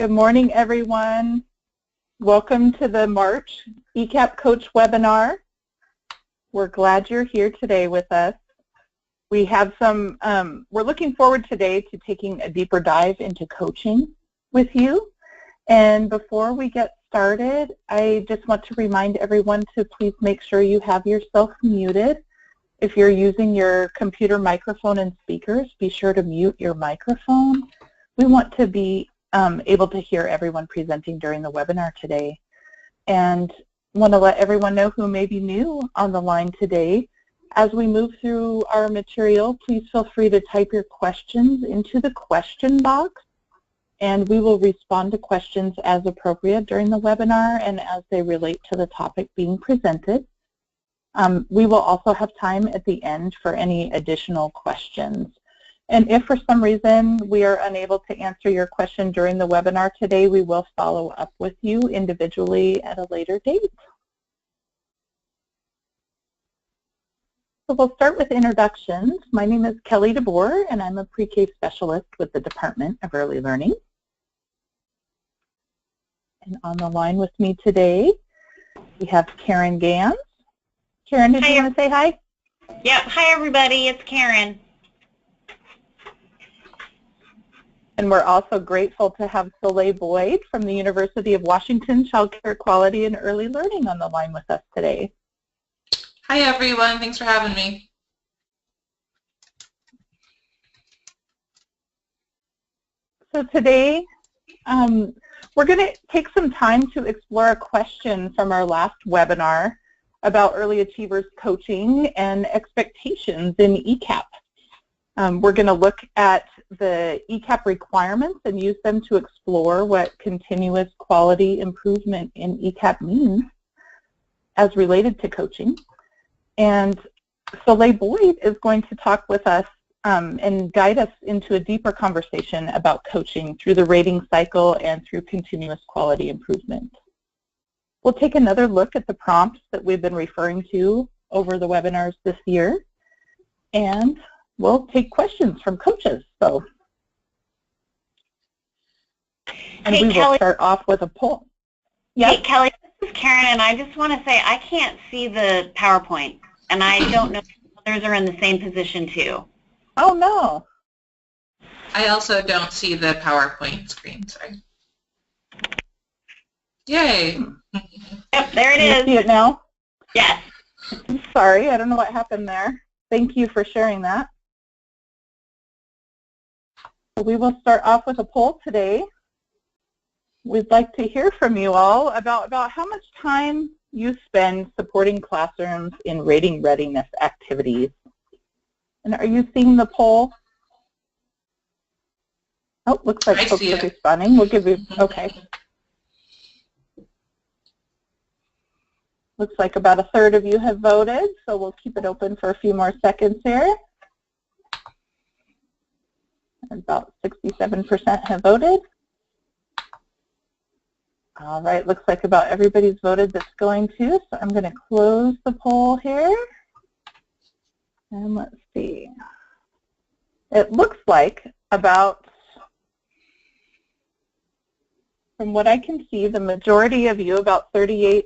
Good morning, everyone. Welcome to the March ECAP Coach webinar. We're glad you're here today with us. We have we're looking forward today to taking a deeper dive into coaching with you. And before we get started, I just want to remind everyone to please make sure you have yourself muted. If you're using your computer microphone and speakers, be sure to mute your microphone. We want to be able to hear everyone presenting during the webinar today. And want to let everyone know who may be new on the line today. As we move through our material, please feel free to type your questions into the question box, and we will respond to questions as appropriate during the webinar and as they relate to the topic being presented. We will also have time at the end for any additional questions. And if for some reason we are unable to answer your question during the webinar today, we will follow up with you individually at a later date. So we'll start with introductions. My name is Kelly DeBoer, and I'm a pre-K specialist with the Department of Early Learning. And on the line with me today, we have Karen Gans. Karen, did you want to say hi? Yep. Hi, everybody. It's Karen. And we're also grateful to have Soleil Boyd from the University of Washington Child Care Quality and Early Learning on the line with us today. Hi, everyone. Thanks for having me. So today, we're going to take some time to explore a question from our last webinar about early achievers coaching and expectations in ECAP. We're going to look at the ECAP requirements and use them to explore what continuous quality improvement in ECAP means as related to coaching. And Soleil Boyd is going to talk with us and guide us into a deeper conversation about coaching through the rating cycle and through continuous quality improvement. We'll take another look at the prompts that we've been referring to over the webinars this year, and we'll take questions from coaches. And we will start off with a poll. Yep. Hey, Kelly, this is Karen, and I just want to say I can't see the PowerPoint, and I don't know if others are in the same position too. Oh, no. I also don't see the PowerPoint screen, sorry. Yay. Yep, there it is. You see it now? Yes. I'm sorry, I don't know what happened there. Thank you for sharing that. So we will start off with a poll today. We'd like to hear from you all about how much time you spend supporting classrooms in rating readiness activities. And are you seeing the poll? Oh, looks like folks are responding. We'll give you, okay. Looks like about a third of you have voted, so we'll keep it open for a few more seconds here. About 67% have voted. All right, looks like about everybody's voted that's going to, so I'm going to close the poll here. And let's see. It looks like about, from what I can see, the majority of you, about 38%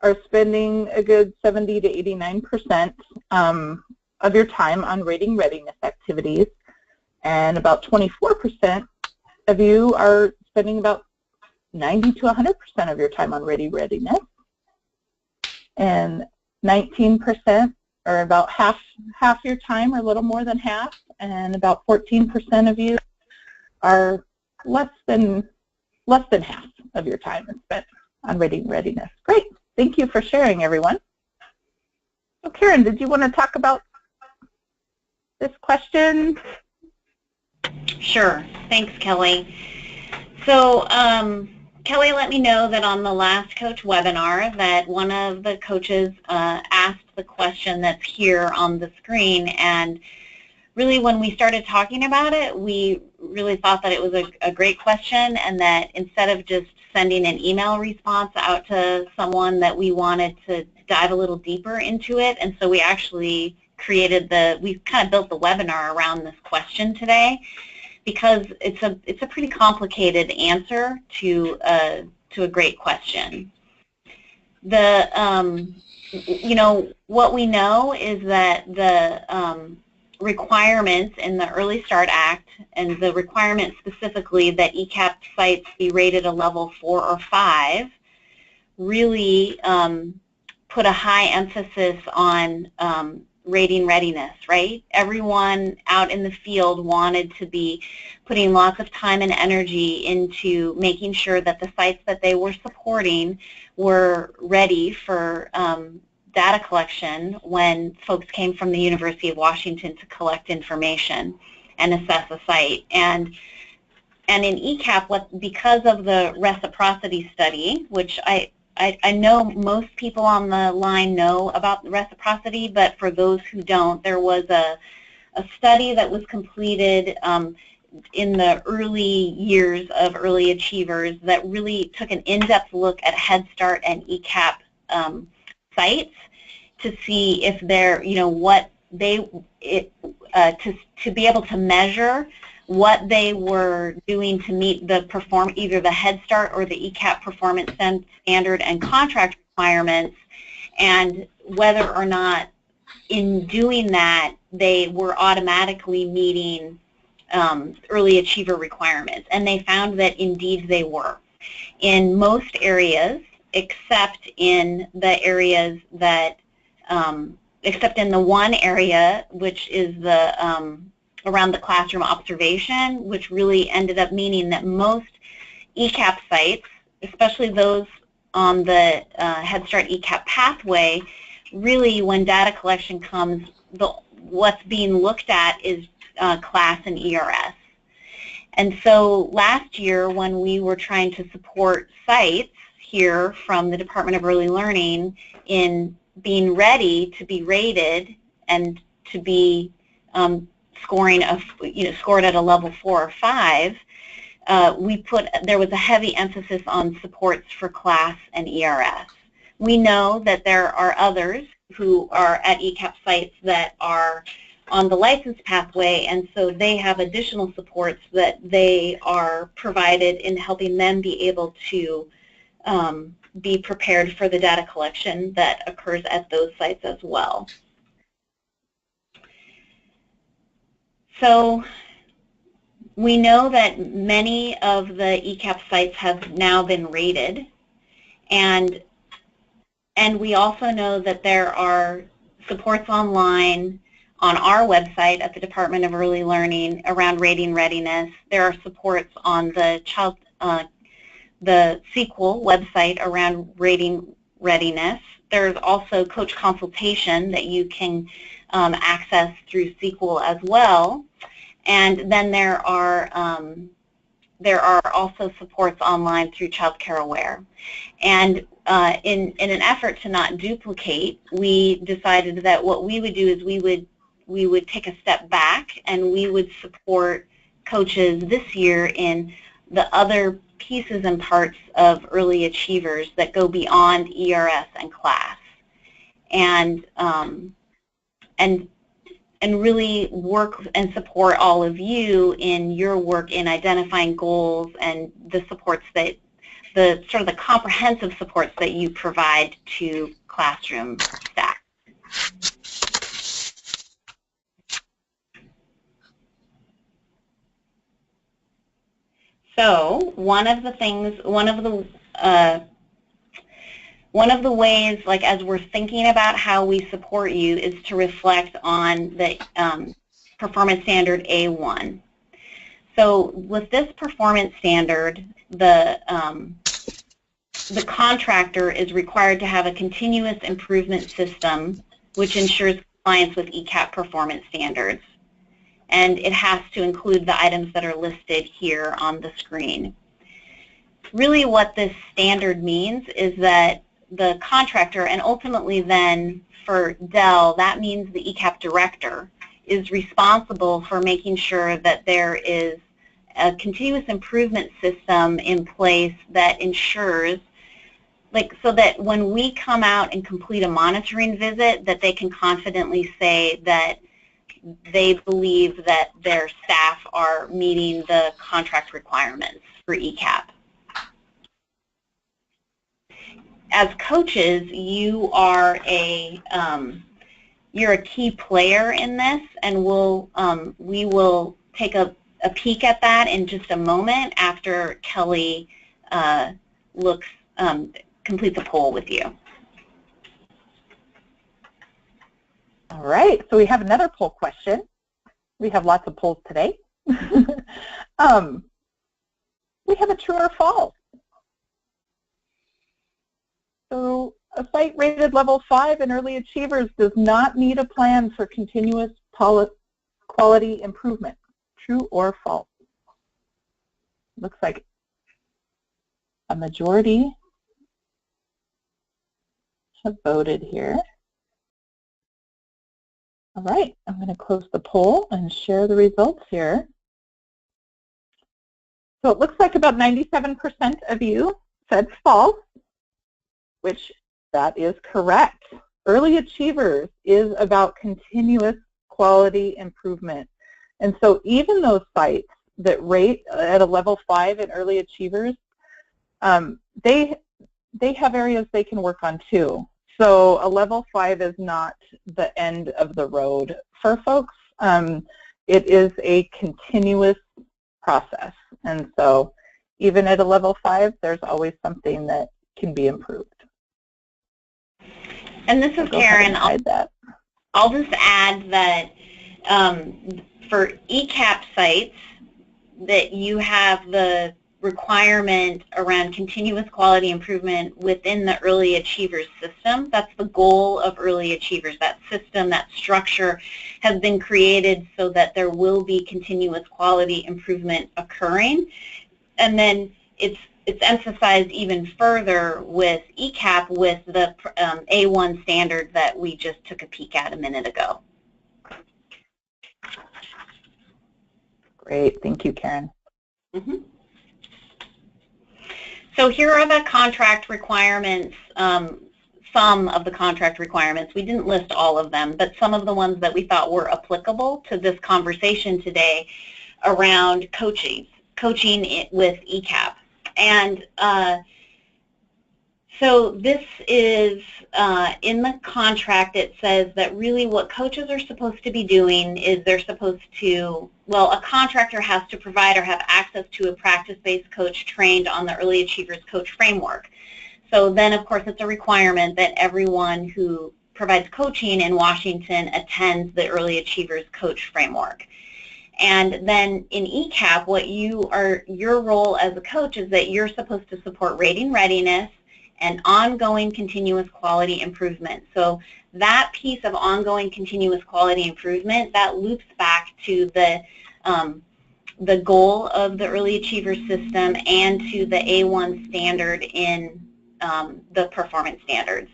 are spending a good 70 to 89% of your time on rating readiness activities, and about 24% of you are spending about 90 to 100% of your time on rating readiness, and 19% or about half your time, or a little more than half, and about 14% of you are less than half of your time is spent on rating readiness. Great. Thank you for sharing, everyone. So Karen, did you want to talk about this question? Sure. Thanks, Kelly. So Kelly let me know that on the last coach webinar that one of the coaches asked the question that's here on the screen, and really when we started talking about it, we really thought that it was a great question, and that instead of just sending an email response out to someone, that we wanted to dive a little deeper into it. And so we actually we kind of built the webinar around this question today, because it's a pretty complicated answer to a great question. You know, what we know is that the requirements in the Early Start Act, and the requirement specifically that ECAP sites be rated a level 4 or 5, really put a high emphasis on rating readiness, right? Everyone out in the field wanted to be putting lots of time and energy into making sure that the sites that they were supporting were ready for data collection when folks came from the University of Washington to collect information and assess a site. And in ECAP, because of the reciprocity study, which I know most people on the line know about reciprocity, but for those who don't, there was a study that was completed in the early years of early achievers that really took an in-depth look at Head Start and ECAP sites to see if they're, you know, what they, to be able to measure what they were doing to meet the either the Head Start or the ECAP performance standard and contract requirements, and whether or not in doing that they were automatically meeting early achiever requirements. And they found that indeed they were in most areas, except in the areas that, except in the one area, which is the around the classroom observation, which really ended up meaning that most ECAP sites, especially those on the Head Start ECAP pathway, really when data collection comes, what's being looked at is class and ERS. And so last year when we were trying to support sites here from the Department of Early Learning in being ready to be rated and to be scored at a level 4 or 5, there was a heavy emphasis on supports for class and ERS. We know that there are others who are at ECAP sites that are on the license pathway, and so they have additional supports that they are provided in helping them be able to be prepared for the data collection that occurs at those sites as well. So we know that many of the ECAP sites have now been rated, and we also know that there are supports online on our website at the Department of Early Learning around rating readiness. There are supports on the SQL website around rating readiness. There's also coach consultation that you can access through SQL as well. And then there are also supports online through Child Care Aware. And in an effort to not duplicate, we decided that what we would do is we would take a step back and we would support coaches this year in the other pieces and parts of early achievers that go beyond ERS and class, and really work and support all of you in your work in identifying goals and the supports that, the sort of the comprehensive supports that you provide to classroom staff. So one of the ways, like as we're thinking about how we support you, is to reflect on the performance standard A1. So with this performance standard, the contractor is required to have a continuous improvement system which ensures compliance with ECAP performance standards. And it has to include the items that are listed here on the screen. Really what this standard means is that the contractor, and ultimately then for Dell, that means the ECAP director, is responsible for making sure that there is a continuous improvement system in place that ensures, so that when we come out and complete a monitoring visit, that they can confidently say that they believe that their staff are meeting the contract requirements for ECAP. As coaches, you are you're a key player in this, and we will take a peek at that in just a moment after Kelly completes a poll with you. All right, so we have another poll question. We have lots of polls today. We have a true or false. So a site rated level 5 in early achievers does not need a plan for continuous quality improvement. True or false? Looks like a majority have voted here. All right, I'm going to close the poll and share the results here. So it looks like about 97% of you said false, which that is correct. Early achievers is about continuous quality improvement. And so even those sites that rate at a level 5 in early achievers, they have areas they can work on too. So a level 5 is not the end of the road for folks. It is a continuous process. And so even at a level 5, there's always something that can be improved. And this is Karen. I'll just add that for ECAP sites, that you have the requirement around continuous quality improvement within the early achievers system. That's the goal of early achievers. That system, that structure has been created so that there will be continuous quality improvement occurring. And then it's emphasized even further with ECAP with the A1 standard that we just took a peek at a minute ago. Great, thank you, Karen. Mm-hmm. So here are the contract requirements, some of the contract requirements. We didn't list all of them, but some of the ones that we thought were applicable to this conversation today around coaching with ECAP. And so this is in the contract. It says that really what coaches are supposed to be doing is they're supposed to, well, a contractor has to provide or have access to a practice-based coach trained on the Early Achievers Coach Framework. So then, of course, it's a requirement that everyone who provides coaching in Washington attends the Early Achievers Coach Framework. And then in ECAP, your role as a coach is that you're supposed to support rating readiness and ongoing continuous quality improvement. So that piece of ongoing continuous quality improvement, that loops back to the goal of the Early Achievers system and to the A1 standard in the performance standards.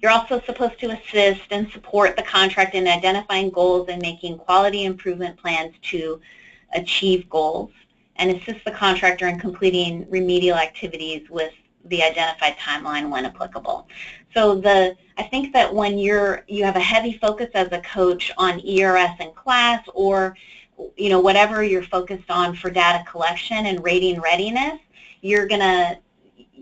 You're also supposed to assist and support the contract in identifying goals and making quality improvement plans to achieve goals, and assist the contractor in completing remedial activities with the identified timeline when applicable. So I think that when you have a heavy focus as a coach on ERS in class, or whatever you're focused on for data collection and rating readiness, you're gonna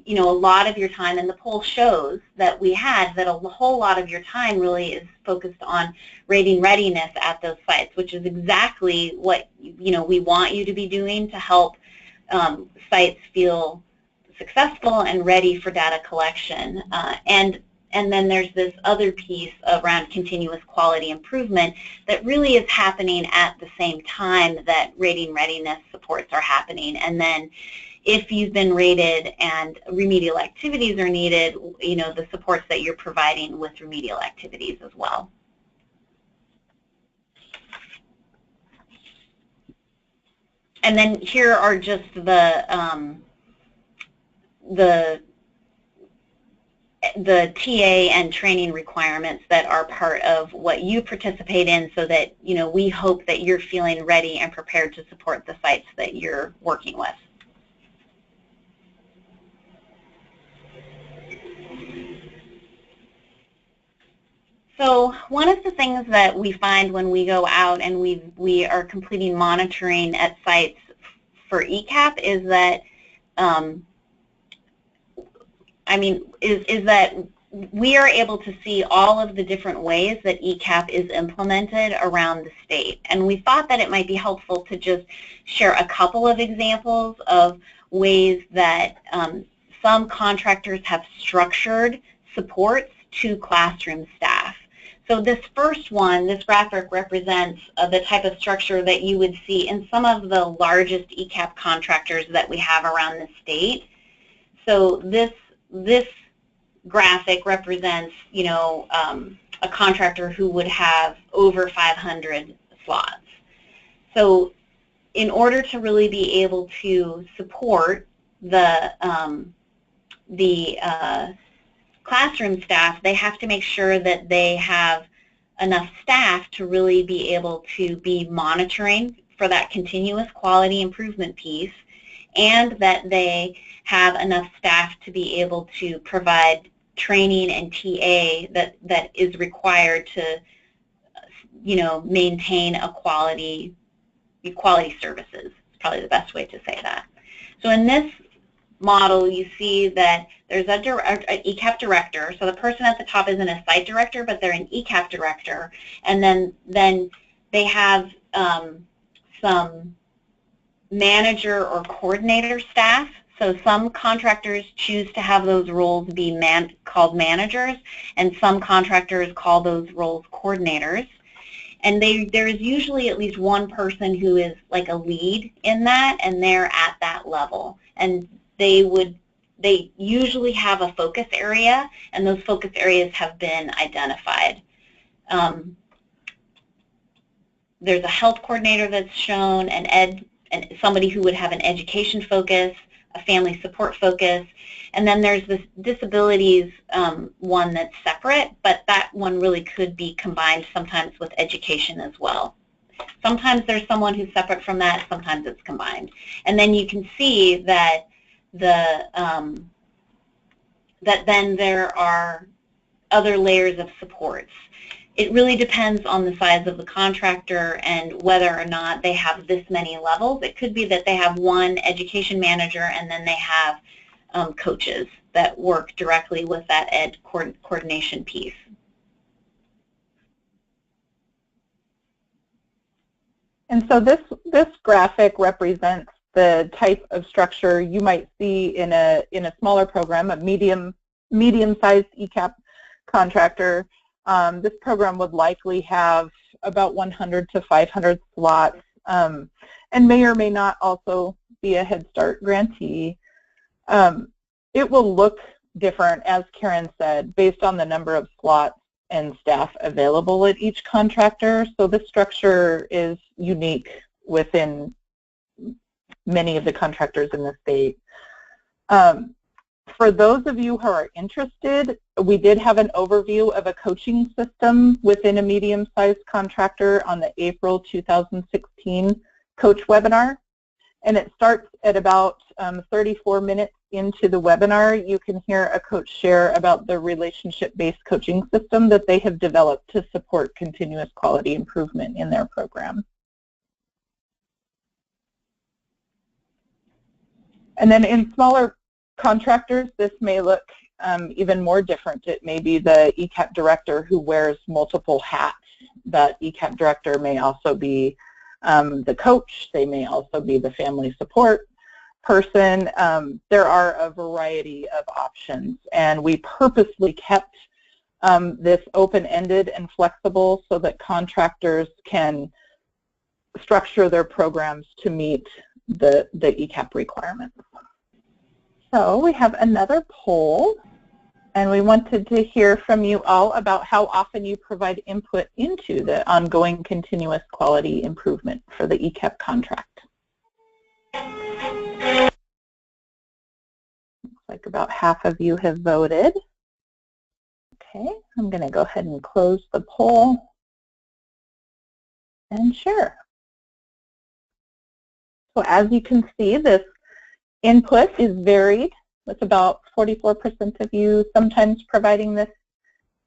a lot of your time, and the poll shows that we had that a whole lot of your time really is focused on rating readiness at those sites, which is exactly what we want you to be doing to help sites feel successful and ready for data collection. And then there's this other piece around continuous quality improvement that really is happening at the same time that rating readiness supports are happening. And then if you've been rated and remedial activities are needed, the supports that you're providing with remedial activities as well. And then here are just the TA and training requirements that are part of what you participate in, so that we hope that you're feeling ready and prepared to support the sites that you're working with. So one of the things that we find when we go out and we are completing monitoring at sites for ECAP is that, is that we are able to see all of the different ways that ECAP is implemented around the state. And we thought that it might be helpful to just share a couple of examples of ways that some contractors have structured supports to classroom staff. So this first one, this graphic represents the type of structure that you would see in some of the largest ECAP contractors that we have around the state. So this graphic represents, a contractor who would have over 500 slots. So in order to really be able to support the classroom staff, they have to make sure that they have enough staff to really be able to be monitoring for that continuous quality improvement piece, and that they have enough staff to be able to provide training and TA that is required to, maintain a quality services. It's probably the best way to say that. So in this model, you see that there's an ECAP director. So the person at the top isn't a site director, but they're an ECAP director. And then they have some manager or coordinator staff. So some contractors choose to have those roles be called managers, and some contractors call those roles coordinators. And there is usually at least one person who is like a lead in that, and they're at that level. And they usually have a focus area, and those focus areas have been identified. There's a health coordinator that's shown, and somebody who would have an education focus, a family support focus, and then there's this disabilities one that's separate, but that one really could be combined sometimes with education as well. Sometimes there's someone who's separate from that, sometimes it's combined. And then you can see that that then there are other layers of supports. It really depends on the size of the contractor and whether or not they have this many levels. It could be that they have one education manager and then they have coaches that work directly with that ed coordination piece. And so this graphic represents the type of structure you might see in a smaller program, a medium-sized ECAP contractor. This program would likely have about 100 to 500 slots, and may or may not also be a Head Start grantee. It will look different, as Karen said, based on the number of slots and staff available at each contractor. So this structure is unique within many of the contractors in the state. For those of you who are interested, we did have an overview of a coaching system within a medium-sized contractor on the April 2016 coach webinar. And it starts at about 34 minutes into the webinar. You can hear a coach share about the relationship-based coaching system that they have developed to support continuous quality improvement in their program. And then in smaller contractors, this may look even more different. It may be the ECAP director who wears multiple hats. That ECAP director may also be the coach. They may also be the family support person. There are a variety of options, and we purposely kept this open-ended and flexible so that contractors can structure their programs to meet the ECAP requirements. So we have another poll, and we wanted to hear from you all about how often you provide input into the ongoing continuous quality improvement for the ECAP contract. Looks like about half of you have voted. Okay, I'm going to go ahead and close the poll and share. So as you can see, this input is varied, with about 44% of you sometimes providing this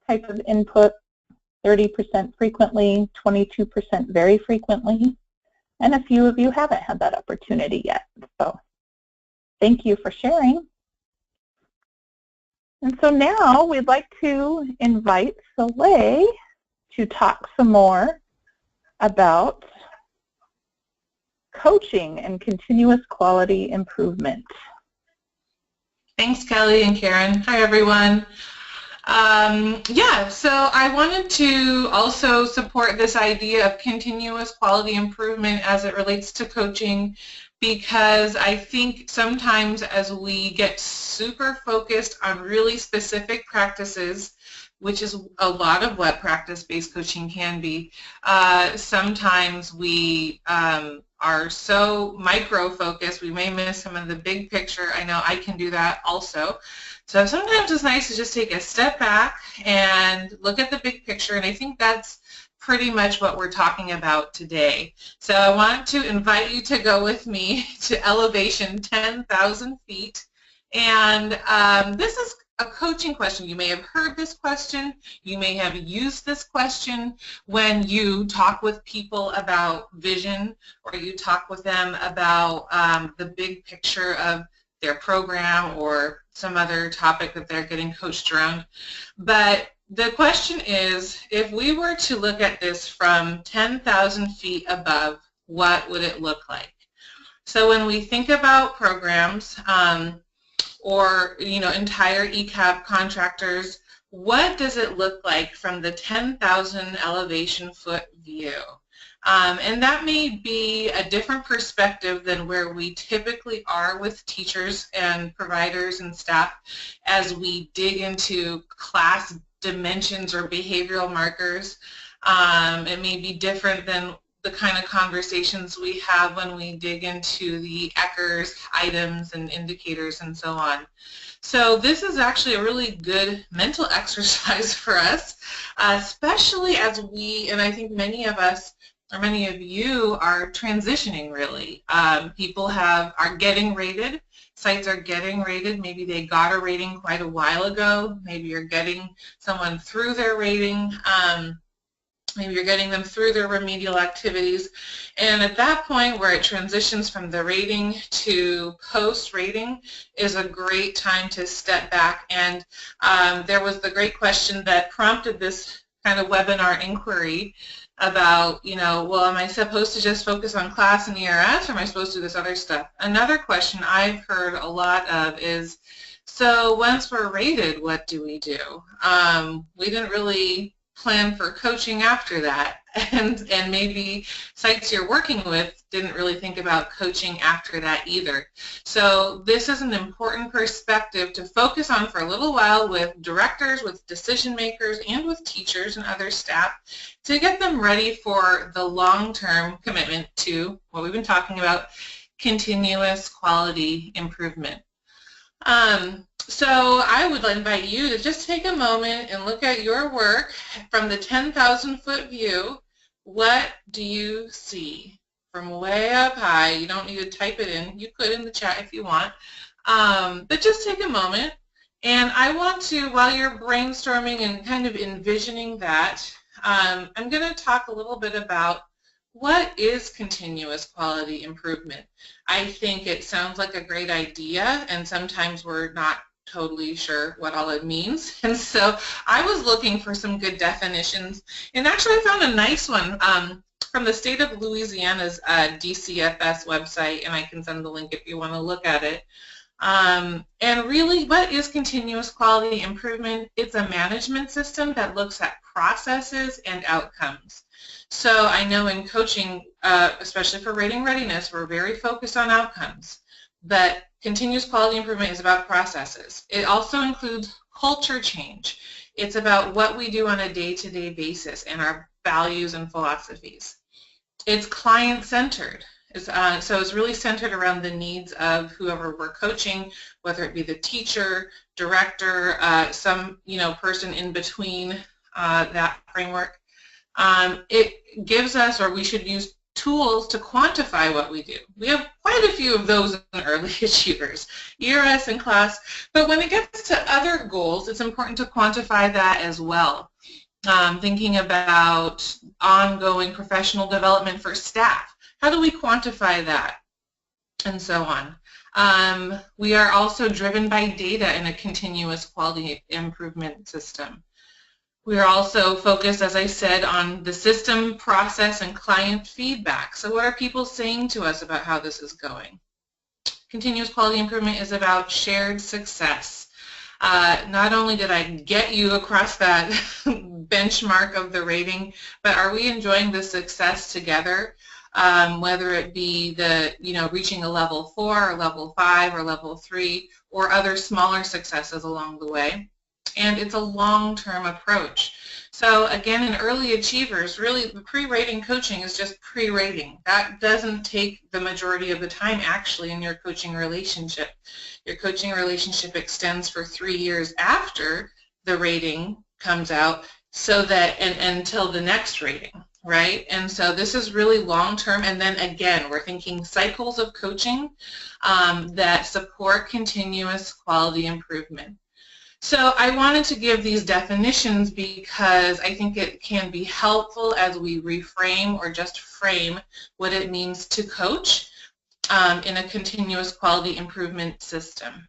type of input, 30% frequently, 22% very frequently, and a few of you haven't had that opportunity yet. So thank you for sharing. And so now we'd like to invite Soleil to talk some more about coaching and continuous quality improvement. Thanks, Kelly and Karen. Hi, everyone. So I wanted to also support this idea of continuous quality improvement as it relates to coaching, because I think sometimes as we get super focused on really specific practices, which is a lot of what practice-based coaching can be, sometimes we are so micro-focused, we may miss some of the big picture. I know I can do that also. So sometimes it's nice to just take a step back and look at the big picture, and I think that's pretty much what we're talking about today. So I want to invite you to go with me to elevation 10,000 feet, and this is a coaching question. You may have heard this question, you may have used this question when you talk with people about vision, or you talk with them about the big picture of their program or some other topic that they're getting coached around. But the question is, if we were to look at this from 10,000 feet above, what would it look like? So when we think about programs or entire ECAP contractors, what does it look like from the 10,000 elevation foot view? And that may be a different perspective than where we typically are with teachers and providers and staff as we dig into class dimensions or behavioral markers. It may be different than the kind of conversations we have when we dig into the Eckers items and indicators and so on. So this is actually a really good mental exercise for us, especially as we, and I think many of us, or many of you, are transitioning really. People are getting rated. Sites are getting rated. Maybe they got a rating quite a while ago. Maybe you're getting someone through their rating. Maybe you're getting them through their remedial activities. And at that point where it transitions from the rating to post-rating is a great time to step back. And there was the great question that prompted this kind of webinar inquiry about, well, am I supposed to just focus on class and ERS, or am I supposed to do this other stuff? Another question I've heard a lot of is, so once we're rated, what do we do? We didn't really plan for coaching after that, and maybe sites you're working with didn't really think about coaching after that either. So this is an important perspective to focus on for a little while with directors, with decision makers, and with teachers and other staff to get them ready for the long-term commitment to what we've been talking about, continuous quality improvement. So I would invite you to just take a moment and look at your work from the 10,000 foot view. What do you see from way up high? You don't need to type it in. You could in the chat if you want. But just take a moment. And I want to, while you're brainstorming and kind of envisioning that, I'm going to talk a little bit about what is continuous quality improvement. I think it sounds like a great idea, and sometimes we're not totally sure what all it means. And so I was looking for some good definitions, and actually I found a nice one from the state of Louisiana's DCFS website, and I can send the link if you want to look at it. And really, what is continuous quality improvement? It's a management system that looks at processes and outcomes. So I know in coaching, especially for rating readiness, we're very focused on outcomes. But continuous quality improvement is about processes. It also includes culture change. It's about what we do on a day-to-day basis and our values and philosophies. It's client-centered. So it's really centered around the needs of whoever we're coaching, whether it be the teacher, director, some person in between that framework. It gives us, or we should use tools to quantify what we do. We have quite a few of those in early achievers, ERS and class, but when it gets to other goals, it's important to quantify that as well. thinking about ongoing professional development for staff. How do we quantify that? And so on. We are also driven by data in a continuous quality improvement system. We are also focused, as I said, on the system, process, and client feedback. So what are people saying to us about how this is going? Continuous quality improvement is about shared success. Not only did I get you across that benchmark of the rating, but are we enjoying the success together? Whether it be the, reaching a level 4 or level 5 or level 3 or other smaller successes along the way. And it's a long-term approach. So again, in early achievers, really the pre-rating coaching is just pre-rating. That doesn't take the majority of the time actually in your coaching relationship. Your coaching relationship extends for 3 years after the rating comes out, so that and until the next rating, right? And so this is really long-term, and then again, we're thinking cycles of coaching that support continuous quality improvement. So I wanted to give these definitions because I think it can be helpful as we reframe or just frame what it means to coach in a continuous quality improvement system.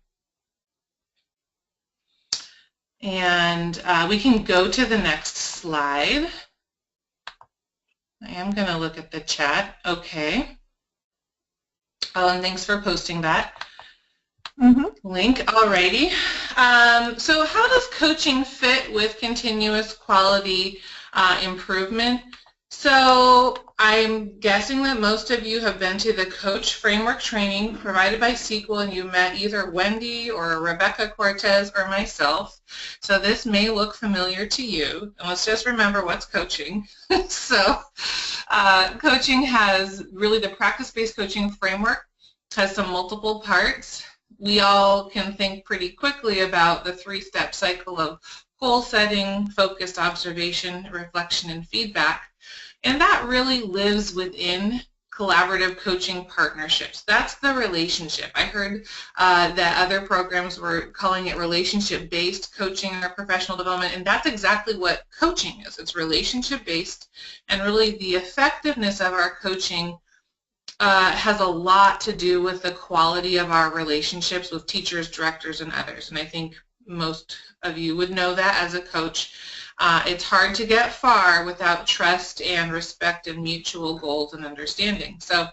And we can go to the next slide. I am going to look at the chat. Okay. And thanks for posting that. Link, alrighty. So how does coaching fit with continuous quality improvement? So I'm guessing that most of you have been to the Coach Framework training provided by Sequel, and you met either Wendy or Rebecca Cortez or myself. So this may look familiar to you. And let's just remember what's coaching. So coaching has really the practice-based coaching framework has some multiple parts. We all can think pretty quickly about the 3-step cycle of goal setting, focused observation, reflection, and feedback. And that really lives within collaborative coaching partnerships. That's the relationship. I heard that other programs were calling it relationship-based coaching or professional development, and that's exactly what coaching is. It's relationship-based, and really the effectiveness of our coaching has a lot to do with the quality of our relationships with teachers, directors, and others. And I think most of you would know that as a coach. It's hard to get far without trust and respect and mutual goals and understanding. So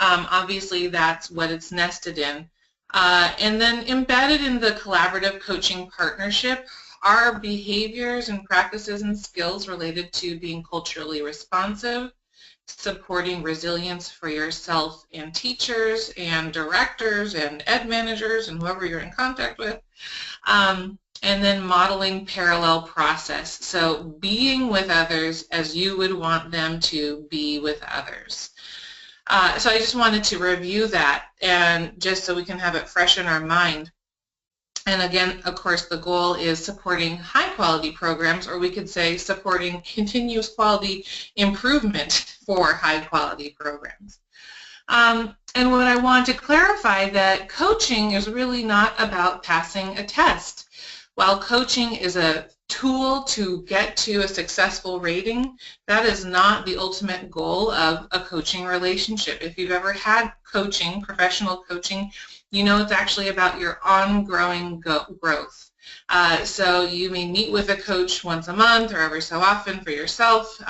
obviously that's what it's nested in. And then embedded in the collaborative coaching partnership are behaviors and practices and skills related to being culturally responsive, supporting resilience for yourself and teachers and directors and ed managers and whoever you're in contact with, and then modeling parallel process. So being with others as you would want them to be with others. So I just wanted to review that, and just so we can have it fresh in our mind. And again, of course, the goal is supporting high-quality programs, or we could say supporting continuous quality improvement for high-quality programs. And what I want to clarify that coaching is really not about passing a test. While coaching is a tool to get to a successful rating, that is not the ultimate goal of a coaching relationship. If you've ever had coaching, professional coaching, you know it's actually about your ongoing growth. So you may meet with a coach once a month or every so often for yourself,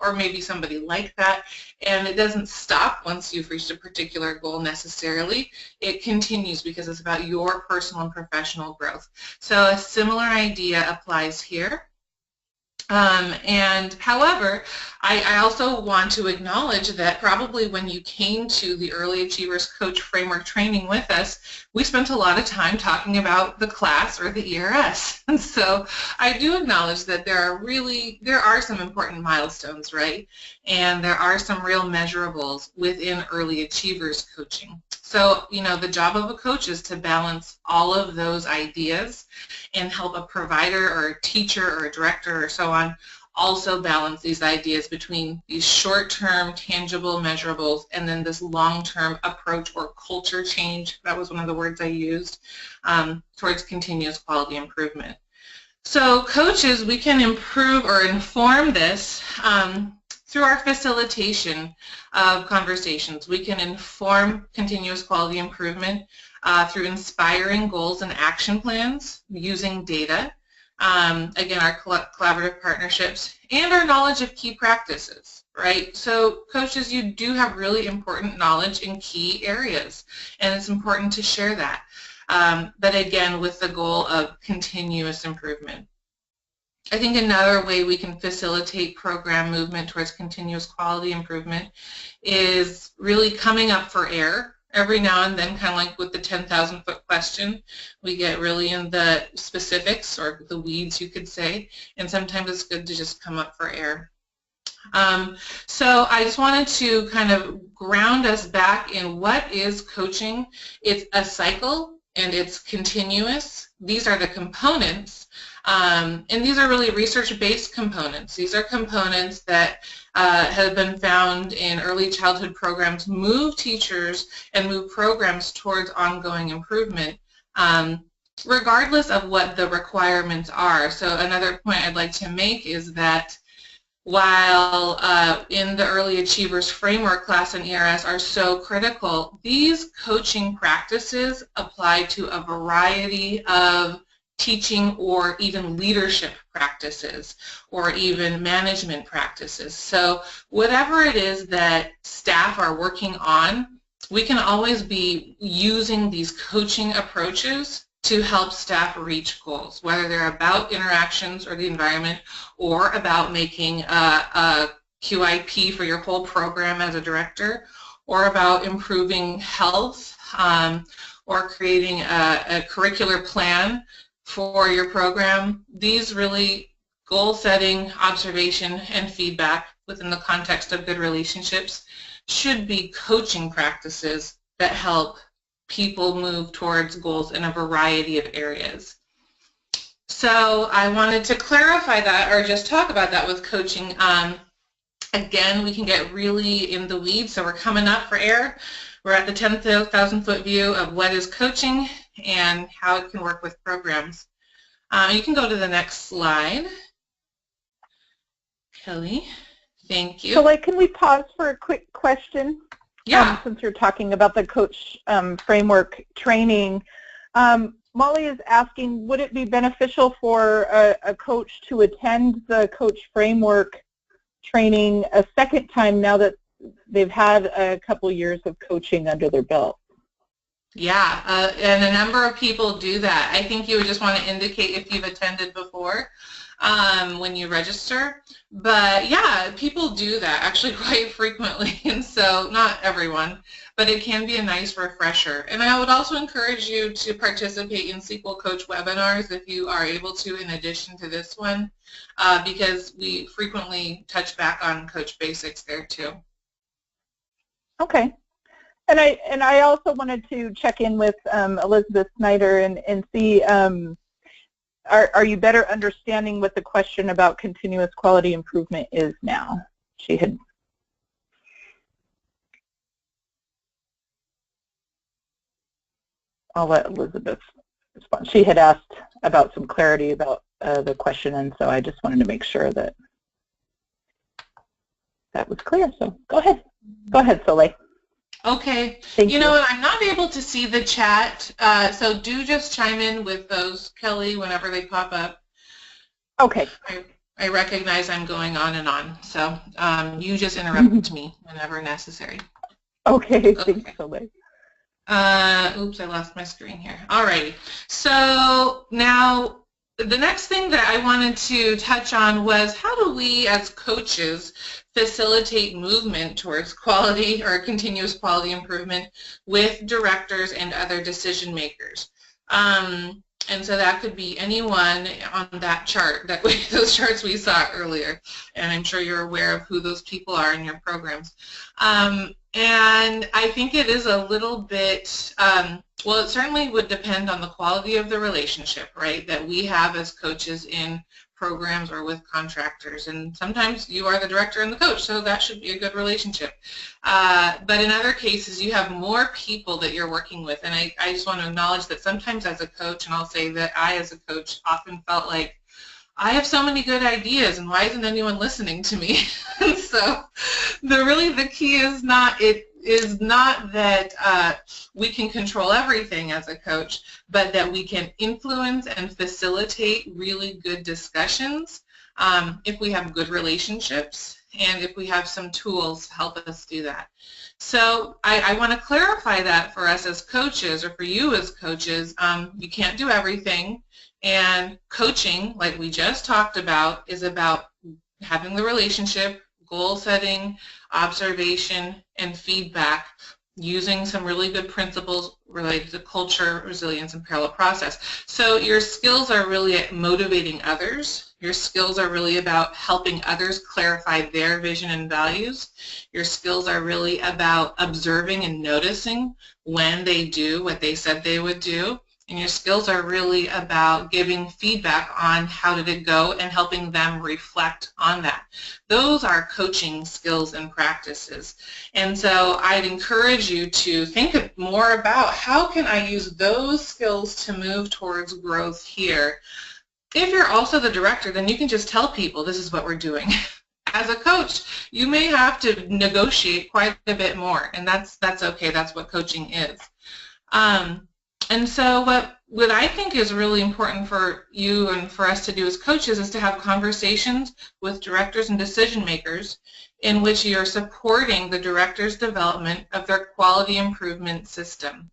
or maybe somebody like that, and it doesn't stop once you've reached a particular goal necessarily. It continues because it's about your personal and professional growth. So a similar idea applies here. And however, I also want to acknowledge that probably when you came to the Early Achievers Coach Framework training with us, we spent a lot of time talking about the class or the ERS. And so I do acknowledge that there are some important milestones, right? And there are some real measurables within Early Achievers coaching. So, you know, the job of a coach is to balance all of those ideas and help a provider or a teacher or a director or so on also balance these ideas between these short-term tangible measurables and then this long-term approach or culture change, that was one of the words I used, towards continuous quality improvement. So coaches, we can improve or inform this through our facilitation of conversations. We can inform continuous quality improvement through inspiring goals and action plans using data, again, our collaborative partnerships, and our knowledge of key practices, right? So coaches, you do have really important knowledge in key areas, and it's important to share that. But again, with the goal of continuous improvement. I think another way we can facilitate program movement towards continuous quality improvement is really coming up for air every now and then, kind of like with the 10,000-foot question. We get really in the specifics, or the weeds, you could say, and sometimes it's good to just come up for air. So I just wanted to kind of ground us back in what is coaching. It's a cycle, and it's continuous. These are the components. And these are really research-based components. These are components that have been found in early childhood programs, move teachers and move programs towards ongoing improvement, regardless of what the requirements are. So another point I'd like to make is that while in the Early Achievers Framework class and ERS are so critical, these coaching practices apply to a variety of teaching or even leadership practices or even management practices. So whatever it is that staff are working on, we can always be using these coaching approaches to help staff reach goals, whether they're about interactions or the environment, or about making a QIP for your whole program as a director, or about improving health, or creating a curricular plan for your program. These really goal setting, observation, and feedback within the context of good relationships should be coaching practices that help people move towards goals in a variety of areas. So I wanted to clarify that, or just talk about that with coaching. Again, we can get really in the weeds, so we're coming up for air. We're at the 10,000-foot view of what is coaching and how it can work with programs. You can go to the next slide. Kelly, thank you. So, can we pause for a quick question? Yeah. Since you're talking about the coach framework training, Molly is asking, would it be beneficial for a coach to attend the coach framework training a second time now that they've had a couple years of coaching under their belt? Yeah, and a number of people do that. I think you would just want to indicate if you've attended before when you register. But yeah, people do that actually quite frequently, and so not everyone, but it can be a nice refresher. And I would also encourage you to participate in SQL Coach webinars if you are able to, in addition to this one, because we frequently touch back on Coach Basics there too. Okay. And I also wanted to check in with Elizabeth Snyder and see, are you better understanding what the question about continuous quality improvement is now? She had. I'll let Elizabeth respond. She had asked about some clarity about the question, and so I just wanted to make sure that that was clear. So go ahead. Go ahead, Soleil. Okay. Thank you. You know what, I'm not able to see the chat, so do just chime in with those, Kelly, whenever they pop up. Okay. I recognize I'm going on and on, so you just interrupt me whenever necessary. Okay, thanks, Soleil. Oops, I lost my screen here. Alrighty. So now the next thing that I wanted to touch on was, how do we as coaches facilitate movement towards quality or continuous quality improvement with directors and other decision makers? And so that could be anyone on that chart, those charts we saw earlier, and I'm sure you're aware of who those people are in your programs. And I think it is a little bit, well, it certainly would depend on the quality of the relationship, right, that we have as coaches in programs or with contractors. And sometimes you are the director and the coach, so that should be a good relationship. But in other cases, you have more people that you're working with. And I just want to acknowledge that sometimes as a coach, and I'll say that I as a coach often felt like I have so many good ideas, and why isn't anyone listening to me? And so the key is not that we can control everything as a coach, but that we can influence and facilitate really good discussions if we have good relationships and if we have some tools to help us do that. So I want to clarify that for us as coaches, or for you as coaches. You can't do everything, and coaching, like we just talked about, is about having the relationship, goal setting, observation, and feedback, using some really good principles related to culture, resilience, and parallel process. So your skills are really at motivating others. Your skills are really about helping others clarify their vision and values. Your skills are really about observing and noticing when they do what they said they would do. And your skills are really about giving feedback on how did it go and helping them reflect on that. Those are coaching skills and practices. And so I'd encourage you to think more about how can I use those skills to move towards growth here. If you're also the director, then you can just tell people this is what we're doing. As a coach, you may have to negotiate quite a bit more, and that's okay. That's what coaching is. And so what I think is really important for you and for us to do as coaches is to have conversations with directors and decision makers in which you're supporting the director's development of their quality improvement system.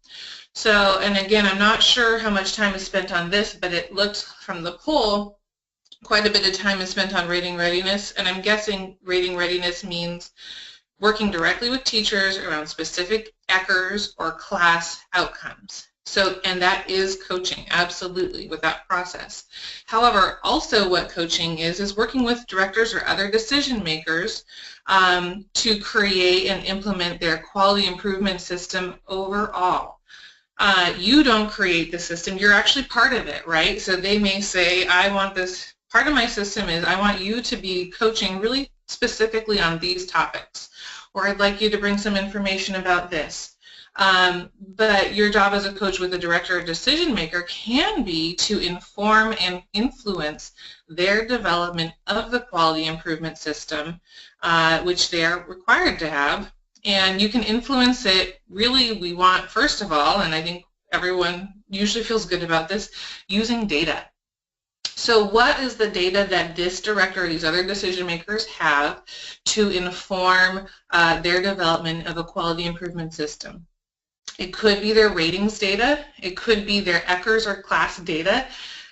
So, and again, I'm not sure how much time is spent on this, but it looked from the poll quite a bit of time is spent on rating readiness, and I'm guessing rating readiness means working directly with teachers around specific ECHRs or class outcomes. So, and that is coaching, absolutely, with that process. However, also what coaching is working with directors or other decision makers to create and implement their quality improvement system overall. You don't create the system, you're actually part of it, right? So they may say, I want this, part of my system is I want you to be coaching really specifically on these topics, or I'd like you to bring some information about this. But your job as a coach with a director or decision maker can be to inform and influence their development of the quality improvement system, which they are required to have. And you can influence it, really, we want, first of all, and I think everyone usually feels good about this, using data. So what is the data that this director or these other decision makers have to inform their development of a quality improvement system? It could be their ratings data, it could be their ECHRs or class data,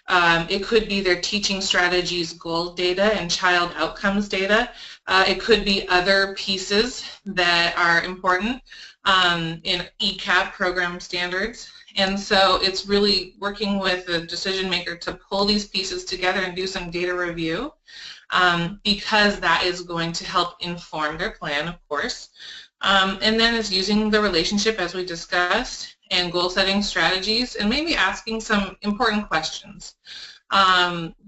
it could be their teaching strategies goal data and child outcomes data, it could be other pieces that are important in ECAP program standards. And so it's really working with the decision maker to pull these pieces together and do some data review because that is going to help inform their plan, of course. And then it's using the relationship, as we discussed, and goal-setting strategies, and maybe asking some important questions.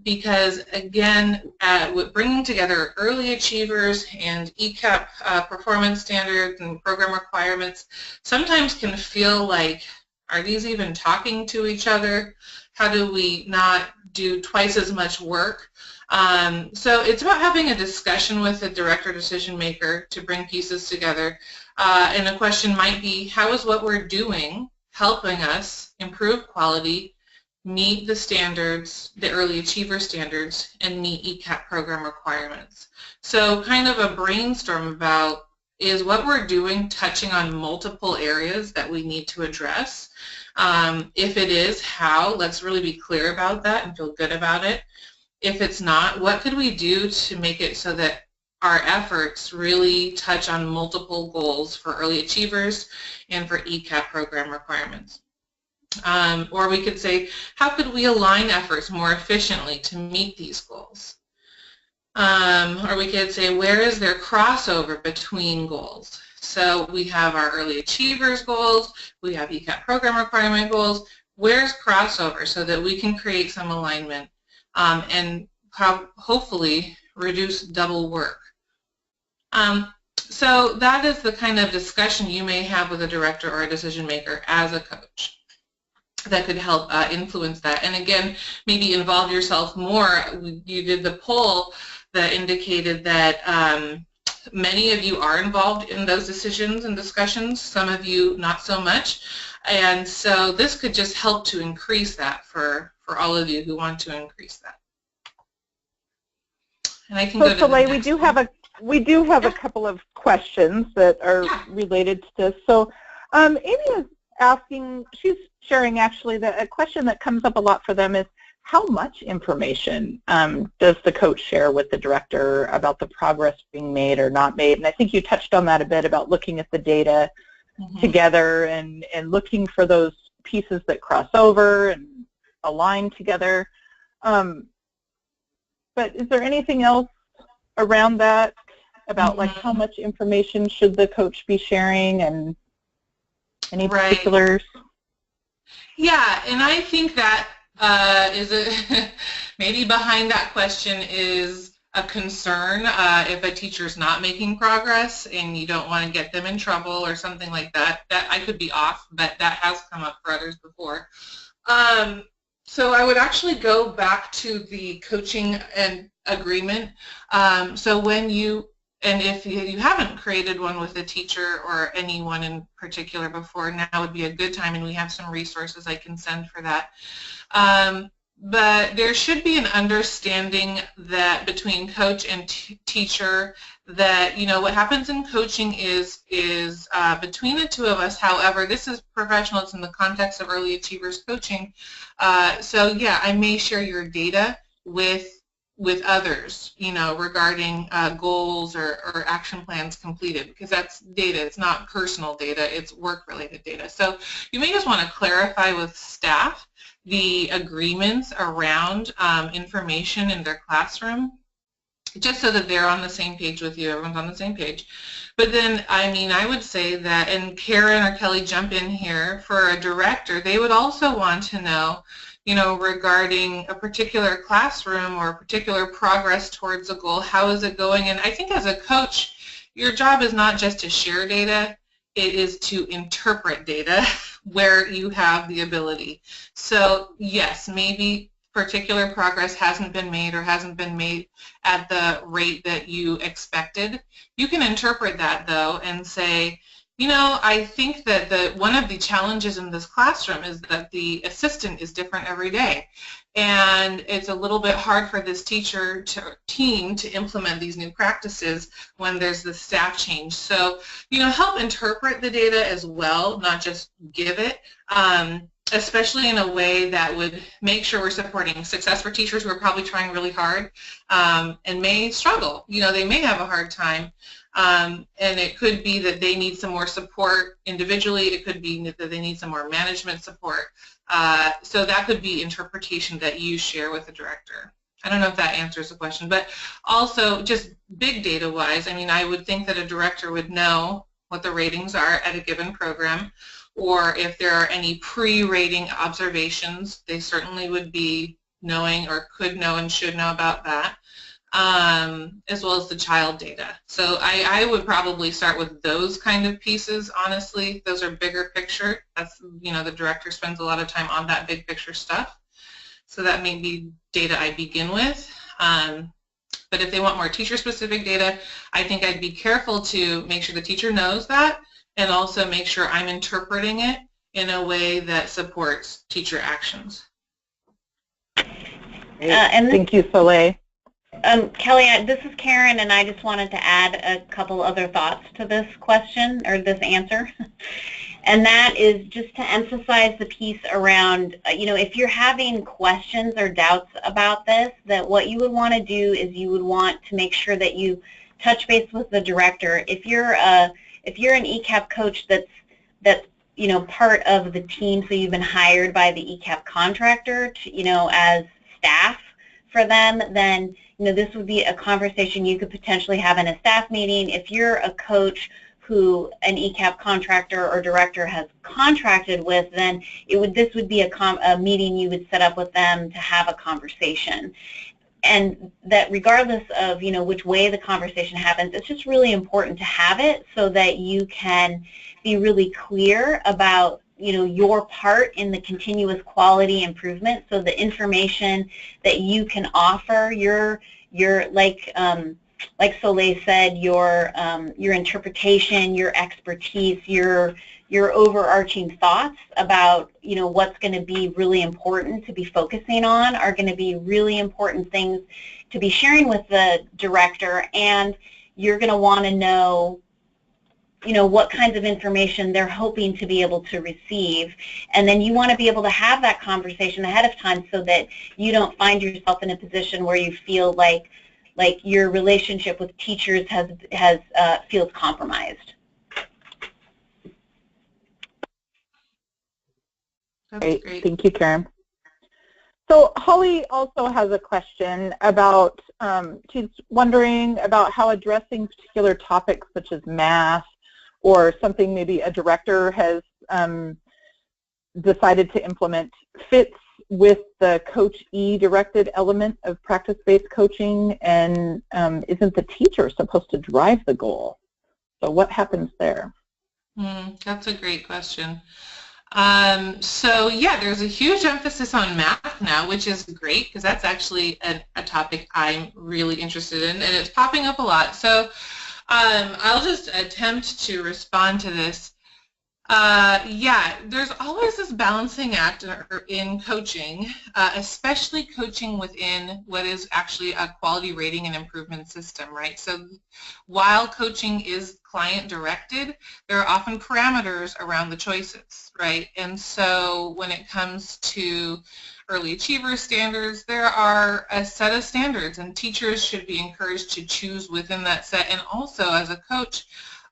Because, again, with bringing together early achievers and ECAP performance standards and program requirements sometimes can feel like, are these even talking to each other? How do we not do twice as much work? So it's about having a discussion with the director decision maker to bring pieces together. And the question might be, how is what we're doing helping us improve quality, meet the standards, the early achiever standards, and meet ECAP program requirements? So kind of a brainstorm about, is what we're doing touching on multiple areas that we need to address? If it is, how? Let's really be clear about that and feel good about it. If it's not, what could we do to make it so that our efforts really touch on multiple goals for early achievers and for ECAP program requirements? Or we could say, how could we align efforts more efficiently to meet these goals? Or we could say, where is there crossover between goals? So we have our early achievers goals, we have ECAP program requirement goals. Where's crossover so that we can create some alignment and hopefully reduce double work? So that is the kind of discussion you may have with a director or a decision maker as a coach. that could help influence that. And again, maybe involve yourself more. You did the poll that indicated that many of you are involved in those decisions and discussions, some of you not so much. And so this could just help to increase that for all of you who want to increase that. And I can go to the next we do have a couple of questions that are related to this. So Amy is asking, she's sharing actually that a question that comes up a lot for them is how much information does the coach share with the director about the progress being made or not made? And I think you touched on that a bit about looking at the data together and looking for those pieces that cross over and align together. But is there anything else around that about like how much information should the coach be sharing and any particulars? Yeah, and I think that maybe behind that question is a concern if a teacher's not making progress and you don't want to get them in trouble or something like that. That I could be off, but that has come up for others before. So I would actually go back to the coaching and agreement. So when if you haven't created one with a teacher or anyone in particular before, now would be a good time, and we have some resources I can send for that. But there should be an understanding that between coach and teacher that, you know, what happens in coaching is between the two of us. However, this is professional. It's in the context of early achievers coaching. So yeah, I may share your data with others, you know, regarding goals or action plans completed, because that's data. It's not personal data. It's work-related data. So you may just want to clarify with staff the agreements around information in their classroom, just so that they're on the same page with you, everyone's on the same page. But then, I mean, I would say that, and Karen or Kelly jump in here, for a director, they would also want to know, you know, regarding a particular classroom or a particular progress towards a goal, how is it going? And I think as a coach, your job is not just to share data, it is to interpret data where you have the ability. So yes, maybe particular progress hasn't been made or hasn't been made at the rate that you expected. You can interpret that though and say, you know, I think that one of the challenges in this classroom is that the assistant is different every day. And it's a little bit hard for this team to implement these new practices when there's the staff change. So, you know, help interpret the data as well, not just give it, especially in a way that would make sure we're supporting success for teachers who are probably trying really hard and may struggle. You know, they may have a hard time. And it could be that they need some more support individually. It could be that they need some more management support. So that could be interpretation that you share with the director. I don't know if that answers the question, but also just big data wise, I mean, I would think that a director would know what the ratings are at a given program, or if there are any pre-rating observations, they certainly would be knowing or could know and should know about that. As well as the child data. So I would probably start with those kind of pieces, honestly. Those are bigger picture. That's, you know, the director spends a lot of time on that big picture stuff. So that may be data I begin with. But if they want more teacher-specific data, I think I'd be careful to make sure the teacher knows that and also make sure I'm interpreting it in a way that supports teacher actions. Thank you, Soleil. Kelly, this is Karen, and I just wanted to add a couple other thoughts to this question, or this answer. And that is just to emphasize the piece around, you know, if you're having questions or doubts about this, that what you would want to do is you would want to make sure that you touch base with the director. If you're an ECAP coach that's you know, part of the team, so you've been hired by the ECAP contractor to, you know, as staff for them, then, you know, this would be a conversation you could potentially have in a staff meeting. If you're a coach who an ECAP contractor or director has contracted with, then this would be a meeting you would set up with them to have a conversation. And that regardless of, you know, which way the conversation happens, it's just really important to have it so that you can be really clear about, your part in the continuous quality improvement. So the information that you can offer, your like Soleil said, your interpretation, your expertise, your overarching thoughts about what's going to be really important to be focusing on are going to be really important things to be sharing with the director, and you're going to want to know what kinds of information they're hoping to be able to receive, and then you want to be able to have that conversation ahead of time so that you don't find yourself in a position where you feel like your relationship with teachers feels compromised. Great. Thank you, Karen. So Holly also has a question about, she's wondering about how addressing particular topics such as math or something maybe a director has decided to implement fits with the Coach E directed element of practice-based coaching, and isn't the teacher supposed to drive the goal? So what happens there? That's a great question. So yeah, there's a huge emphasis on math now, which is great because that's actually a topic I'm really interested in, and it's popping up a lot. So I'll just attempt to respond to this. Yeah, there's always this balancing act in coaching, especially coaching within what is actually a quality rating and improvement system, right? So while coaching is client-directed, there are often parameters around the choices, right? And so when it comes to early achiever standards, there are a set of standards, and teachers should be encouraged to choose within that set. And also, as a coach,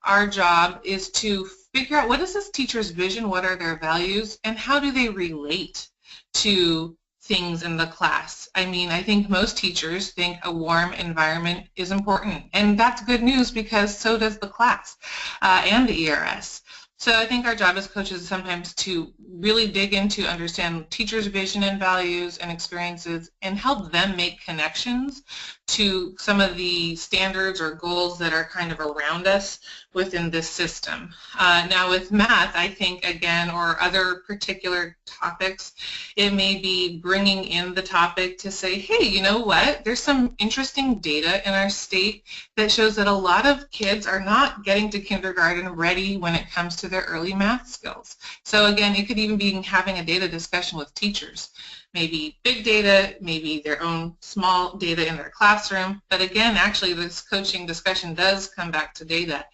our job is to figure out what is this teacher's vision, what are their values, and how do they relate to things in the class. I mean, I think most teachers think a warm environment is important, and that's good news because so does the class and the ERS. So I think our job as coaches is sometimes to really dig into, understand teachers' vision and values and experiences and help them make connections to some of the standards or goals that are kind of around us within this system. Now with math, I think, again, or other particular topics, it may be bringing in the topic to say, hey, you know what, there's some interesting data in our state that shows that a lot of kids are not getting to kindergarten ready when it comes to their early math skills. So again, it could even be having a data discussion with teachers. Maybe big data, maybe their own small data in their classroom. But again, actually, this coaching discussion does come back to data.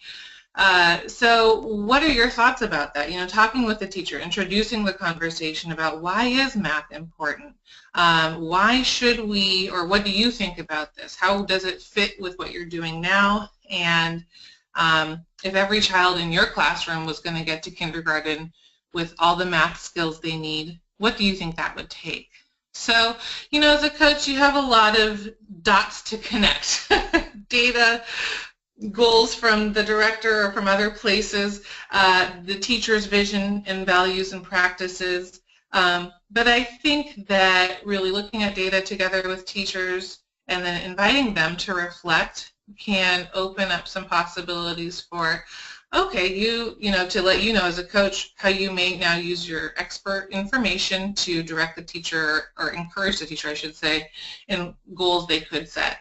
So what are your thoughts about that? Talking with the teacher, introducing the conversation about why is math important? Why should we, or what do you think about this? How does it fit with what you're doing now? And if every child in your classroom was going to get to kindergarten with all the math skills they need, what do you think that would take? So, as a coach, you have a lot of dots to connect. Data, goals from the director or from other places, the teacher's vision and values and practices. But I think that really looking at data together with teachers and then inviting them to reflect can open up some possibilities for, okay, to let you know as a coach how you may now use your expert information to direct the teacher, or encourage the teacher, I should say, in goals they could set.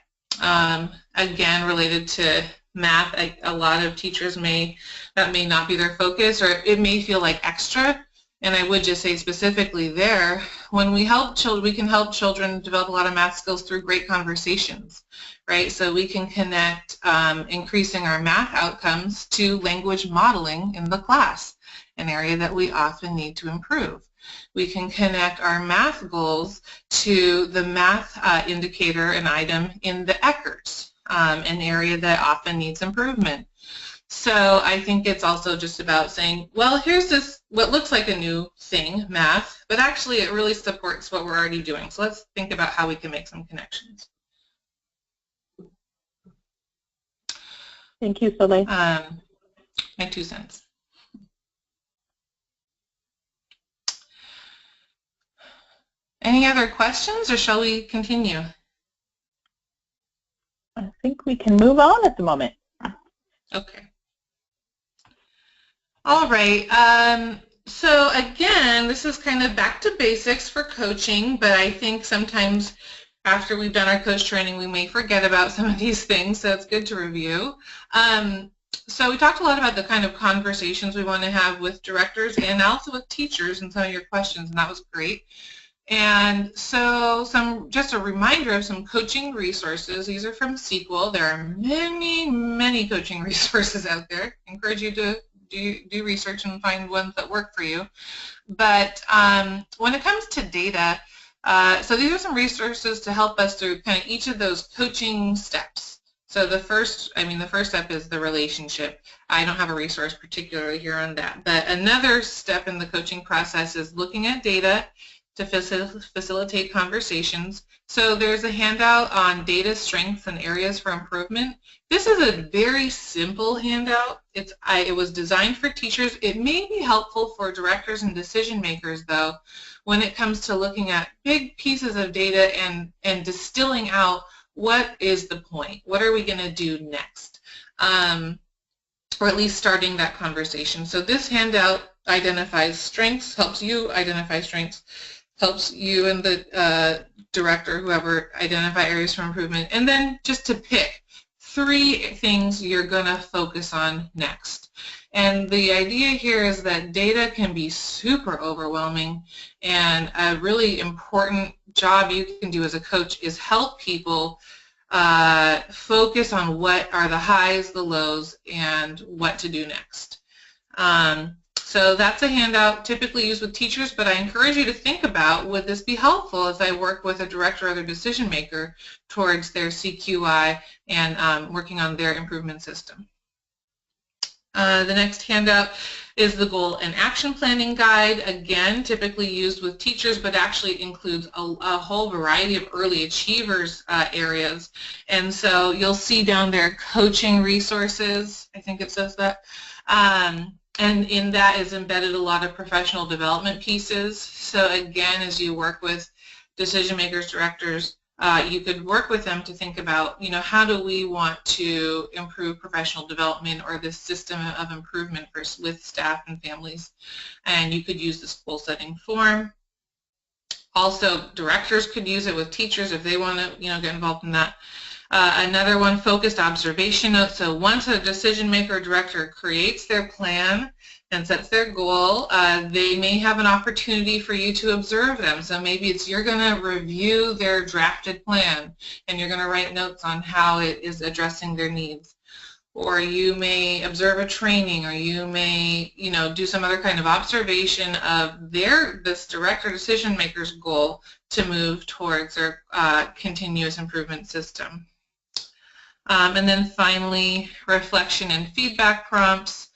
Again, related to math, a lot of teachers that may not be their focus, or it may feel like extra. And I would just say specifically there, when we help children, we can help children develop a lot of math skills through great conversations, right? So we can connect increasing our math outcomes to language modeling in the class, an area that we often need to improve. We can connect our math goals to the math indicator and item in the ECHRS, an area that often needs improvement. So I think it's also just about saying, well, here's this, what looks like a new thing, math, but actually it really supports what we're already doing. So let's think about how we can make some connections. Thank you, Soleil. My 2 cents. Any other questions, or shall we continue? I think we can move on at the moment. Okay. All right. So again, this is kind of back to basics for coaching, but I think sometimes after we've done our coach training, we may forget about some of these things, so it's good to review. So we talked a lot about the kind of conversations we want to have with directors and also with teachers and some of your questions, and that was great. And so just a reminder of some coaching resources. These are from Sequel. There are many, many coaching resources out there. I encourage you to do research and find ones that work for you. But when it comes to data, so these are some resources to help us through kind of each of those coaching steps. So the first step is the relationship. I don't have a resource particularly here on that. But another step in the coaching process is looking at data to facilitate conversations. So there's a handout on data strengths and areas for improvement. This is a very simple handout. It was designed for teachers. It may be helpful for directors and decision makers, though, when it comes to looking at big pieces of data and distilling out what is the point. What are we going to do next? Or at least starting that conversation. So this handout identifies strengths, helps you identify strengths, helps you and the director, whoever, identify areas for improvement, and then just to pick 3 things you're going to focus on next. And the idea here is that data can be super overwhelming, and a really important job you can do as a coach is help people focus on what are the highs, the lows, and what to do next. So that's a handout typically used with teachers, but I encourage you to think about, would this be helpful as I work with a director or other decision maker towards their CQI and working on their improvement system. The next handout is the goal and action planning guide, again typically used with teachers, but actually includes a whole variety of early achievers areas. And so you'll see down there coaching resources, I think it says that. And in that is embedded a lot of professional development pieces. So again, as you work with decision makers, directors, you could work with them to think about, how do we want to improve professional development or this system of improvement with staff and families. And you could use this goal setting form. Also, directors could use it with teachers if they want to, get involved in that. Another one, focused observation notes. So once a decision maker or director creates their plan and sets their goal, they may have an opportunity for you to observe them. So maybe you're going to review their drafted plan and you're going to write notes on how it is addressing their needs. Or you may observe a training, or you may, do some other kind of observation of this director decision maker's goal to move towards their continuous improvement system. And then finally, reflection and feedback prompts.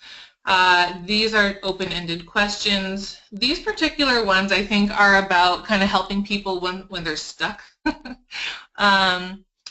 These are open-ended questions. These particular ones, I think, are about kind of helping people when they're stuck.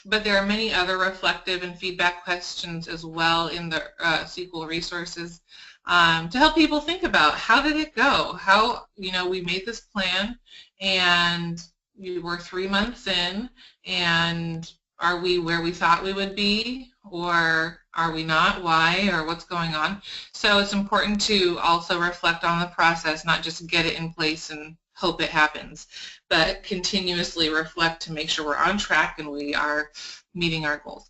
But there are many other reflective and feedback questions as well in the Sequel resources to help people think about, how did it go? How, we made this plan and we're 3 months in, and are we where we thought we would be, or are we not? Why, or what's going on? So it's important to also reflect on the process, not just get it in place and hope it happens, but continuously reflect to make sure we're on track and we are meeting our goals.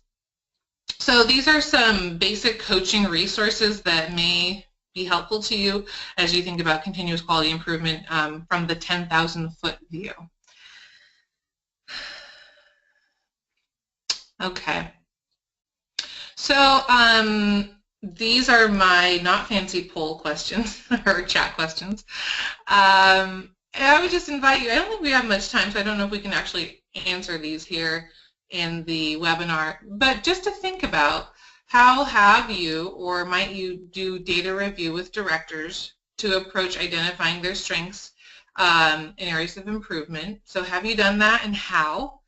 So these are some basic coaching resources that may be helpful to you as you think about continuous quality improvement from the 10,000-foot view. Okay, so these are my not fancy poll questions or chat questions. I would just invite you, I don't think we have much time, so I don't know if we can actually answer these here in the webinar, but just to think about, how have you or might you do data review with directors to approach identifying their strengths in areas of improvement? So have you done that, and how?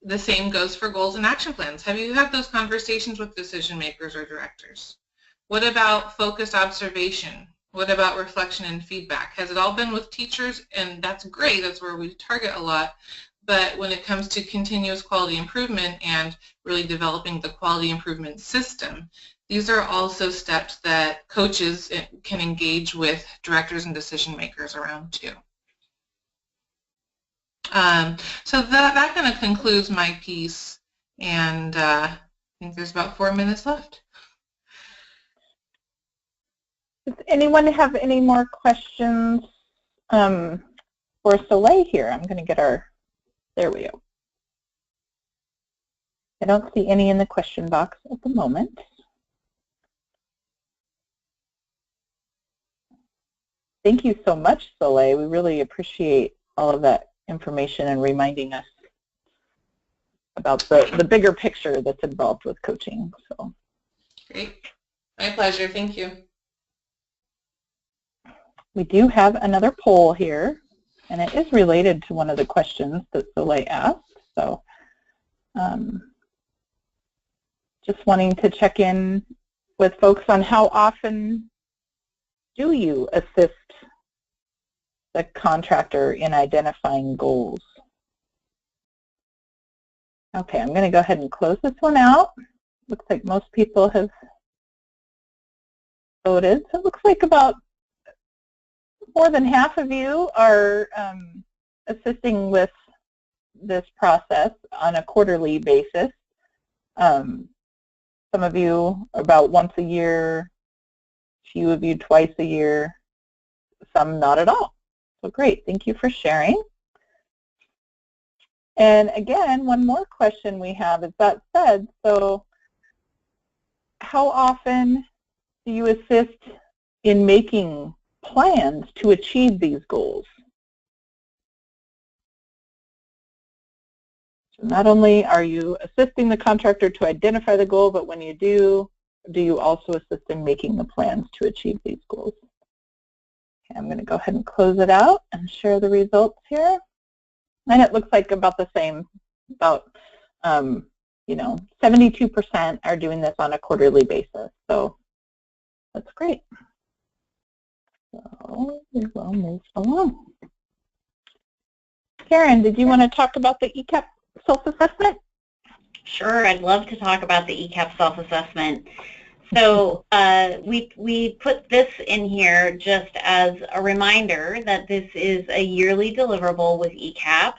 The same goes for goals and action plans. Have you had those conversations with decision makers or directors? What about focused observation? What about reflection and feedback? Has it all been with teachers? And that's great, that's where we target a lot. But when it comes to continuous quality improvement and really developing the quality improvement system, These are also steps that coaches can engage with directors and decision makers around too. So that kind of concludes my piece, and I think there's about 4 minutes left. Does anyone have any more questions for Soleil here? I'm going to get our, there we go. I don't see any in the question box at the moment. Thank you so much, Soleil. We really appreciate all of that information and reminding us about the bigger picture that's involved with coaching. So great. My pleasure. Thank you. We do have another poll here, and it is related to one of the questions that Soleil asked. So just wanting to check in with folks on how often do you assist the contractor in identifying goals? Okay, I'm going to go ahead and close this one out. Looks like most people have voted. So it looks like about more than half of you are assisting with this process on a quarterly basis. Some of you about once a year, a few of you twice a year, some not at all. So great, thank you for sharing. And again, one more question we have is that said, so how often do you assist in making plans to achieve these goals? So not only are you assisting the contractor to identify the goal, but when you do you also assist in making the plans to achieve these goals? Okay, I'm going to go ahead and close it out and share the results here. And it looks like about the same, about 72% are doing this on a quarterly basis. So that's great. So we will move along. Karen, did you want to talk about the ECAP self-assessment? Sure, I'd love to talk about the ECAP self-assessment. So we put this in here just as a reminder that this is a yearly deliverable with ECAP,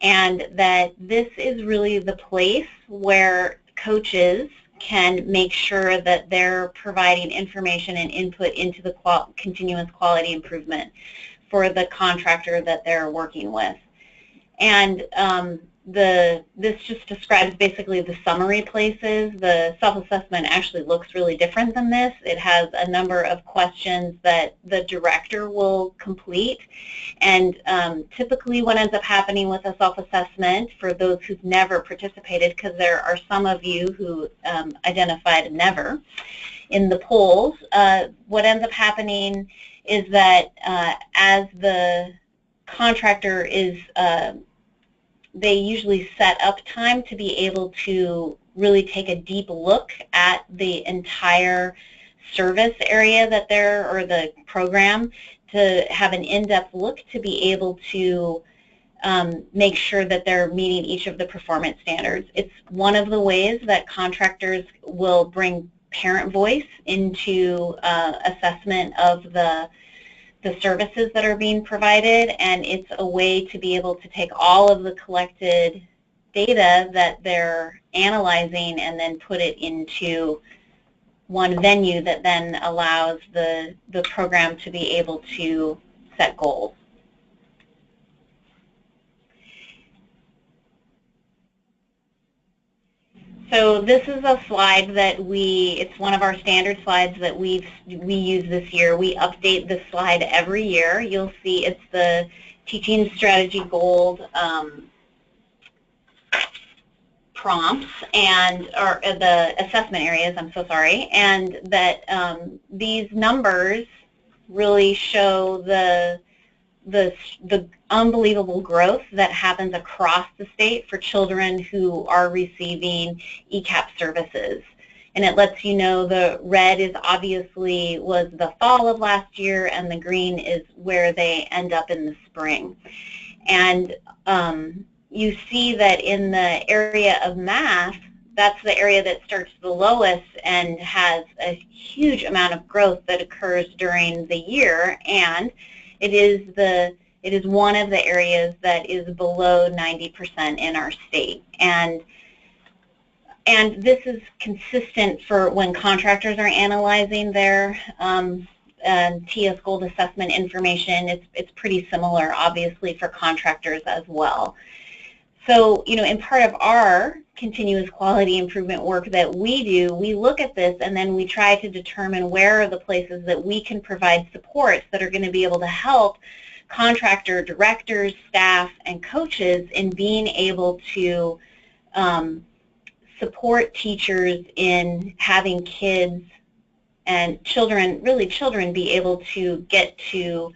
and that this is really the place where coaches can make sure that they're providing information and input into the continuous quality improvement for the contractor that they're working with. And this just describes basically the summary places. The self-assessment actually looks really different than this. It has a number of questions that the director will complete. And typically what ends up happening with a self-assessment, for those who've never participated, because there are some of you who identified never in the polls, what ends up happening is that as the contractor is they usually set up time to be able to really take a deep look at the entire service area that they're, or the program, to have an in-depth look to be able to make sure that they're meeting each of the performance standards. It's one of the ways that contractors will bring parent voice into assessment of the services that are being provided, and it's a way to be able to take all of the collected data that they're analyzing and then put it into one venue that then allows the program to be able to set goals. So this is a slide that it's one of our standard slides that we use this year. We update this slide every year. You'll see it's the Teaching Strategy Gold prompts, or the assessment areas, I'm so sorry, and that these numbers really show the unbelievable growth that happens across the state for children who are receiving ECAP services. And it lets you know the red was the fall of last year, and the green is where they end up in the spring. And you see that in the area of math, that's the area that starts the lowest and has a huge amount of growth that occurs during the year, and it is one of the areas that is below 90% in our state. And this is consistent for when contractors are analyzing their TIAS gold assessment information. It's pretty similar, obviously, for contractors as well. So, in part of our continuous quality improvement work that we do, we look at this and then we try to determine where are the places that we can provide supports that are going to be able to help contractor directors, staff, and coaches in being able to support teachers in having kids and children, really children, be able to get to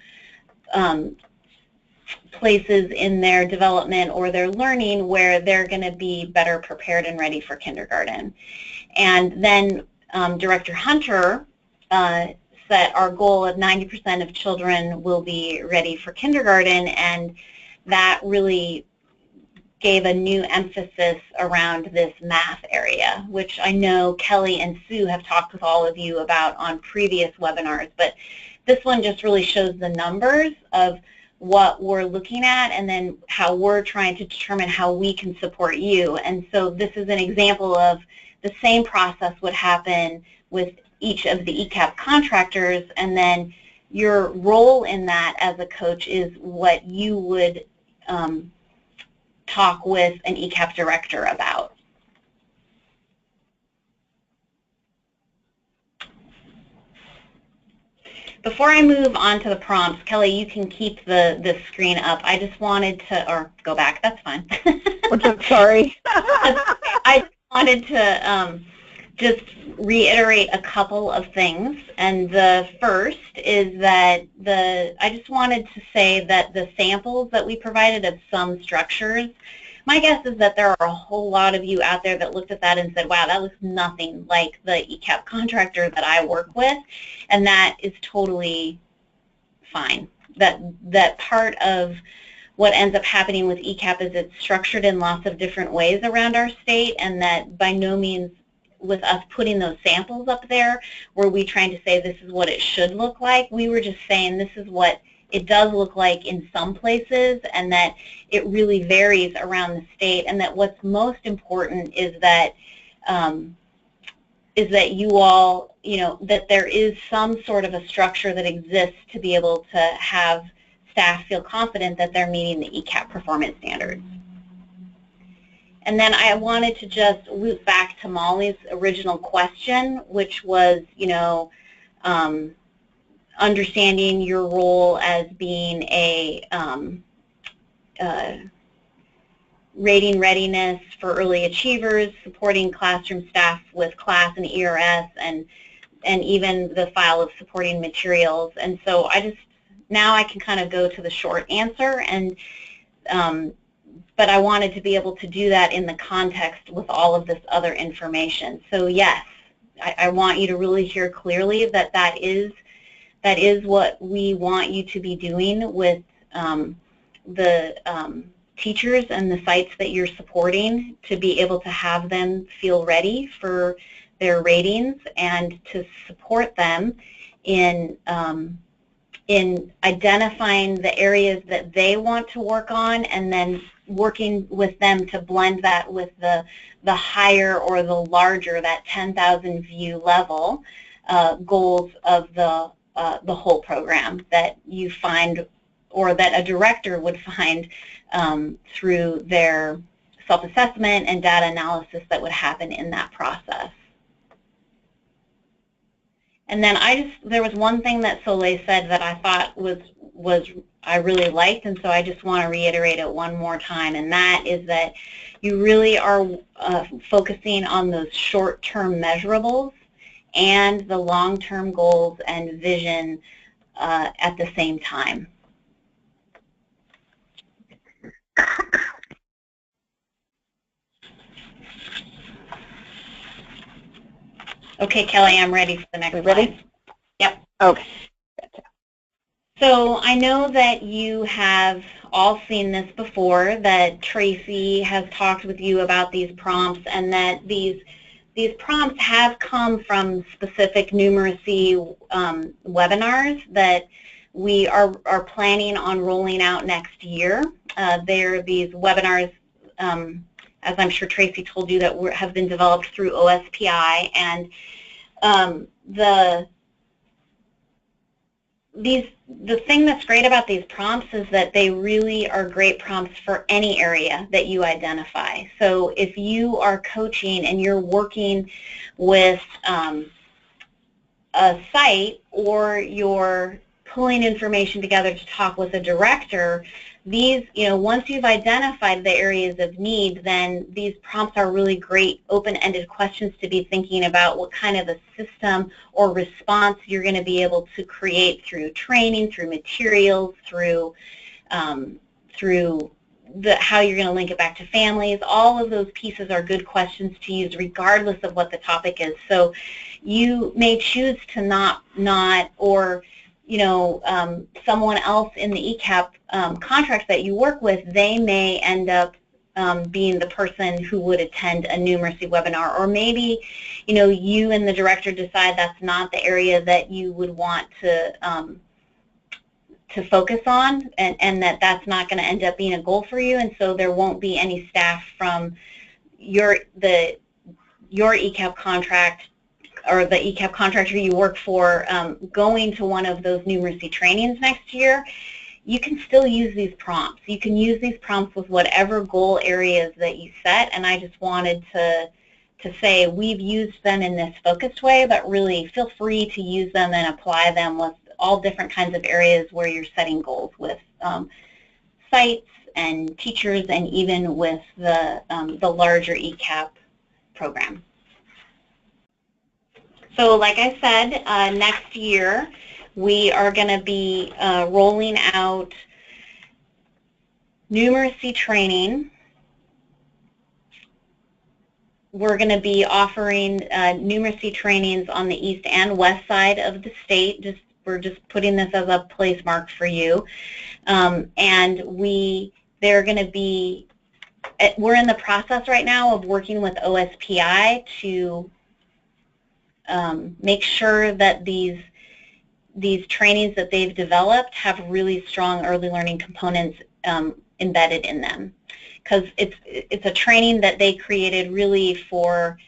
places in their development or their learning where they're going to be better prepared and ready for kindergarten. And then Director Hunter set our goal of 90% of children will be ready for kindergarten, and that really gave a new emphasis around this math area, which I know Kelly and Sue have talked with all of you about on previous webinars, but this one just really shows the numbers of what we're looking at and then how we're trying to determine how we can support you. And so this is an example of the same process would happen with each of the ECAP contractors, and then your role in that as a coach is what you would talk with an ECAP director about. Before I move on to the prompts, Kelly, you can keep the screen up. I just wanted to, or go back, that's fine. Sorry. I wanted to just reiterate a couple of things. And the first is that I just wanted to say that the samples that we provided of some structures, my guess is that there are a whole lot of you out there that looked at that and said, wow, that looks nothing like the ECAP contractor that I work with, and that is totally fine. That part of what ends up happening with ECAP is it's structured in lots of different ways around our state, and that by no means with us putting those samples up there were we trying to say this is what it should look like. We were just saying this is what it does look like in some places, and that it really varies around the state, and that what's most important is that you all, that there is some sort of a structure that exists to be able to have staff feel confident that they're meeting the ECAP performance standards. And then I wanted to just loop back to Molly's original question, which was, understanding your role as being a rating readiness for early achievers, supporting classroom staff with class and ERS, and even the file of supporting materials. And so now I can kind of go to the short answer, and but I wanted to be able to do that in the context with all of this other information. So yes, I want you to really hear clearly that is what we want you to be doing with the teachers and the sites that you're supporting, to be able to have them feel ready for their ratings and to support them in identifying the areas that they want to work on, and then working with them to blend that with the higher or the larger, that 10,000 view level goals of the whole program that you find, or that a director would find through their self-assessment and data analysis that would happen in that process. And then there was one thing that Soleil said that I thought I really liked, and so I just want to reiterate it one more time, and that is that you really are focusing on those short-term measurables and the long-term goals and vision at the same time. Okay, Kelly, I'm ready for the next slide. Ready? Yep. Okay. So I know that you have all seen this before, that Tracy has talked with you about these prompts, and that these prompts have come from specific numeracy webinars that we are planning on rolling out next year. They're these webinars, as I'm sure Tracy told you, that have been developed through OSPI, and the thing that's great about these prompts is that they really are great prompts for any area that you identify. So if you are coaching and you're working with a site, or you're pulling information together to talk with a director, these, once you've identified the areas of need, then these prompts are really great open-ended questions to be thinking about what kind of a system or response you're going to be able to create through training, through materials, through how you're going to link it back to families. All of those pieces are good questions to use regardless of what the topic is. So you may choose to not or someone else in the ECAP contract that you work with, they may end up being the person who would attend a numeracy webinar, or maybe you and the director decide that's not the area that you would want to focus on, and that's not going to end up being a goal for you, and so there won't be any staff from your ECAP contract or the ECAP contractor you work for going to one of those numeracy trainings next year. You can still use these prompts. You can use these prompts with whatever goal areas that you set, and I just wanted to say we've used them in this focused way, but really feel free to use them and apply them with all different kinds of areas where you're setting goals with sites and teachers, and even with the larger ECAP program. So like I said, next year we are going to be rolling out numeracy training. We're going to be offering numeracy trainings on the east and west side of the state. We're just putting this as a place mark for you. And they're going to be, we're in the process right now of working with OSPI to make sure that these trainings that they've developed have really strong early learning components embedded in them, because it's a training that they created really for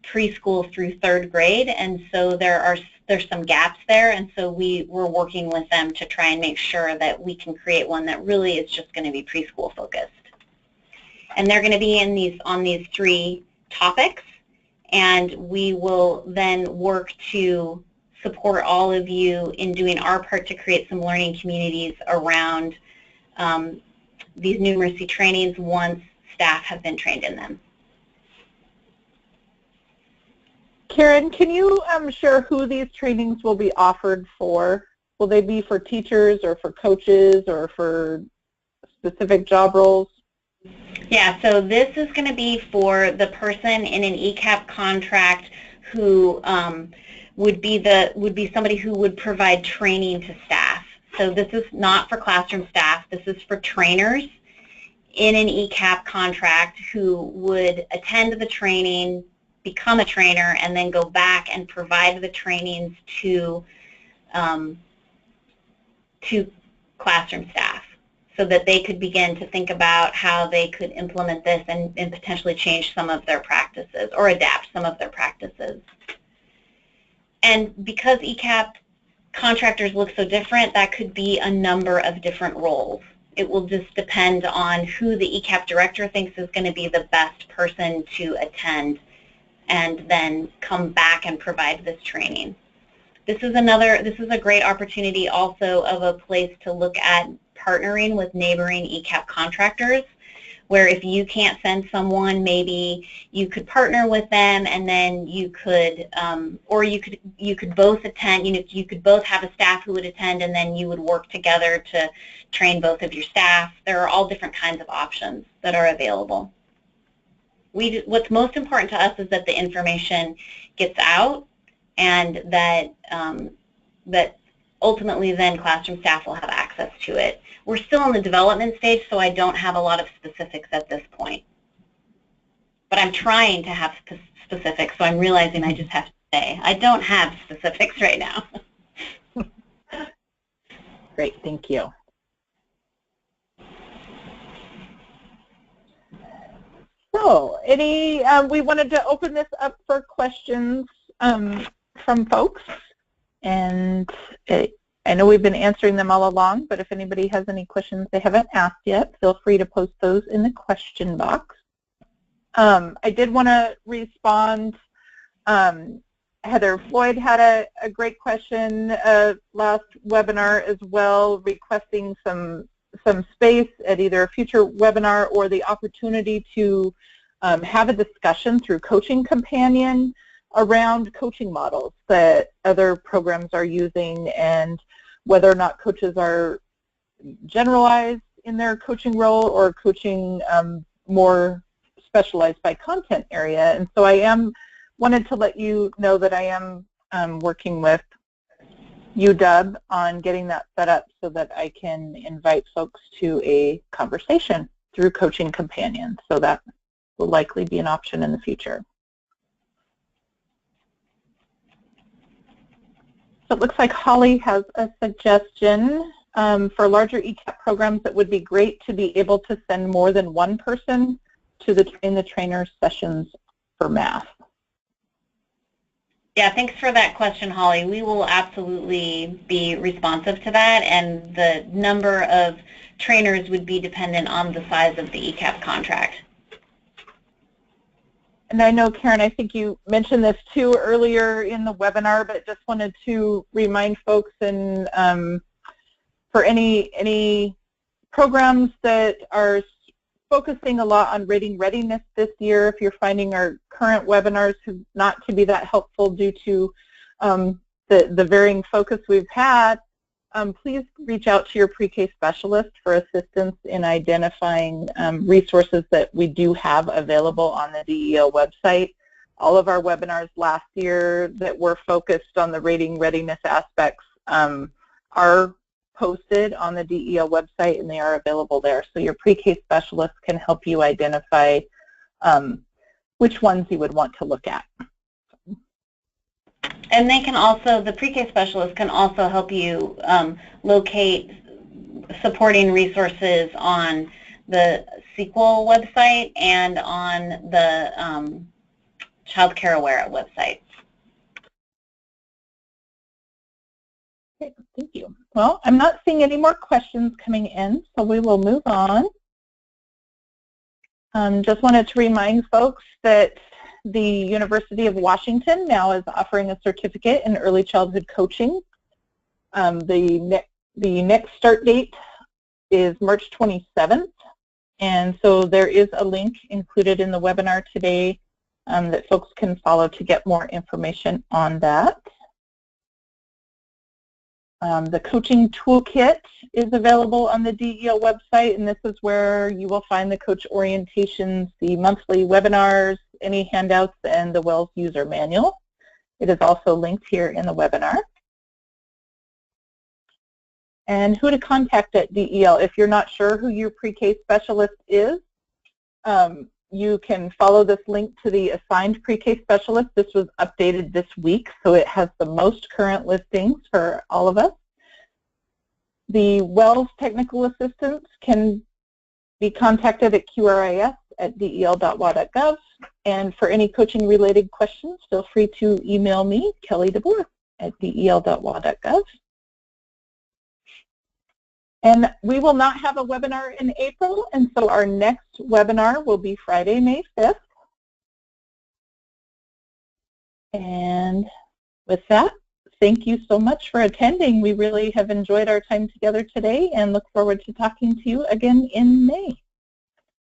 preschool through 3rd grade, and so there's some gaps there, and so we're working with them to try and make sure that we can create one that really is just going to be preschool focused. And they're going to be on these 3 topics. And we will then work to support all of you in doing our part to create some learning communities around these numeracy trainings once staff have been trained in them. Karen, can you share who these trainings will be offered for? Will they be for teachers or for coaches or for specific job roles? Yeah, so this is going to be for the person in an ECAP contract who would be somebody who would provide training to staff. So this is not for classroom staff. This is for trainers in an ECAP contract who would attend the training, become a trainer, and then go back and provide the trainings to classroom staff, so that they could begin to think about how they could implement this and potentially change some of their practices or adapt some of their practices. And because ECAP contractors look so different, that could be a number of different roles. It will just depend on who the ECAP director thinks is going to be the best person to attend and then come back and provide this training. This is a great opportunity also of a place to look at partnering with neighboring ECAP contractors, where if you can't send someone, maybe you could partner with them, and then you could, or you could both attend. You could both have a staff who would attend, and then you would work together to train both of your staff. There are all different kinds of options that are available. What's most important to us is that the information gets out, and that that ultimately then classroom staff will have access access to it. We're still in the development stage, so I don't have a lot of specifics at this point. But I'm trying to have specifics, so I'm realizing I just have to say I don't have specifics right now. Great, thank you. So, we wanted to open this up for questions from folks, and I know we've been answering them all along, but if anybody has any questions they haven't asked yet, feel free to post those in the question box. I did want to respond. Heather Floyd had a great question last webinar as well, requesting some space at either a future webinar or the opportunity to have a discussion through Coaching Companion around coaching models that other programs are using and whether or not coaches are generalized in their coaching role or coaching more specialized by content area. And so I wanted to let you know that I am working with UW on getting that set up so that I can invite folks to a conversation through Coaching Companion. So that will likely be an option in the future. So it looks like Holly has a suggestion for larger ECAP programs. It would be great to be able to send more than one person to the train the trainer sessions for math. Yeah, thanks for that question, Holly. We will absolutely be responsive to that, and the number of trainers would be dependent on the size of the ECAP contract. And I know, Karen, I think you mentioned this too earlier in the webinar, but just wanted to remind folks and for any programs that are focusing a lot on rating readiness this year, if you're finding our current webinars not to be that helpful due to the varying focus we've had, please reach out to your pre-K specialist for assistance in identifying resources that we do have available on the DEL website. All of our webinars last year that were focused on the rating readiness aspects are posted on the DEL website, and they are available there. So your pre-K specialist can help you identify which ones you would want to look at. And they can also, the pre-K specialist can also help you locate supporting resources on the Sequel website and on the Child Care Aware website. Okay, thank you. Well, I'm not seeing any more questions coming in, so we will move on. Just wanted to remind folks that the University of Washington now is offering a certificate in early childhood coaching. The next start date is March 27th, and so there is a link included in the webinar today that folks can follow to get more information on that. The coaching toolkit is available on the DEL website, and this is where you will find the coach orientations, the monthly webinars, any handouts, and the WELS user manual. It is also linked here in the webinar. And who to contact at DEL. If you're not sure who your pre-K specialist is, you can follow this link to the assigned pre-K specialist. This was updated this week, so it has the most current listings for all of us. The WELS technical assistants can be contacted at qris@del.wa.gov. And for any coaching-related questions, feel free to email me, Kelly DeBoer, at del.wa.gov. And we will not have a webinar in April, and so our next webinar will be Friday, May 5th. And with that, thank you so much for attending. We really have enjoyed our time together today and look forward to talking to you again in May.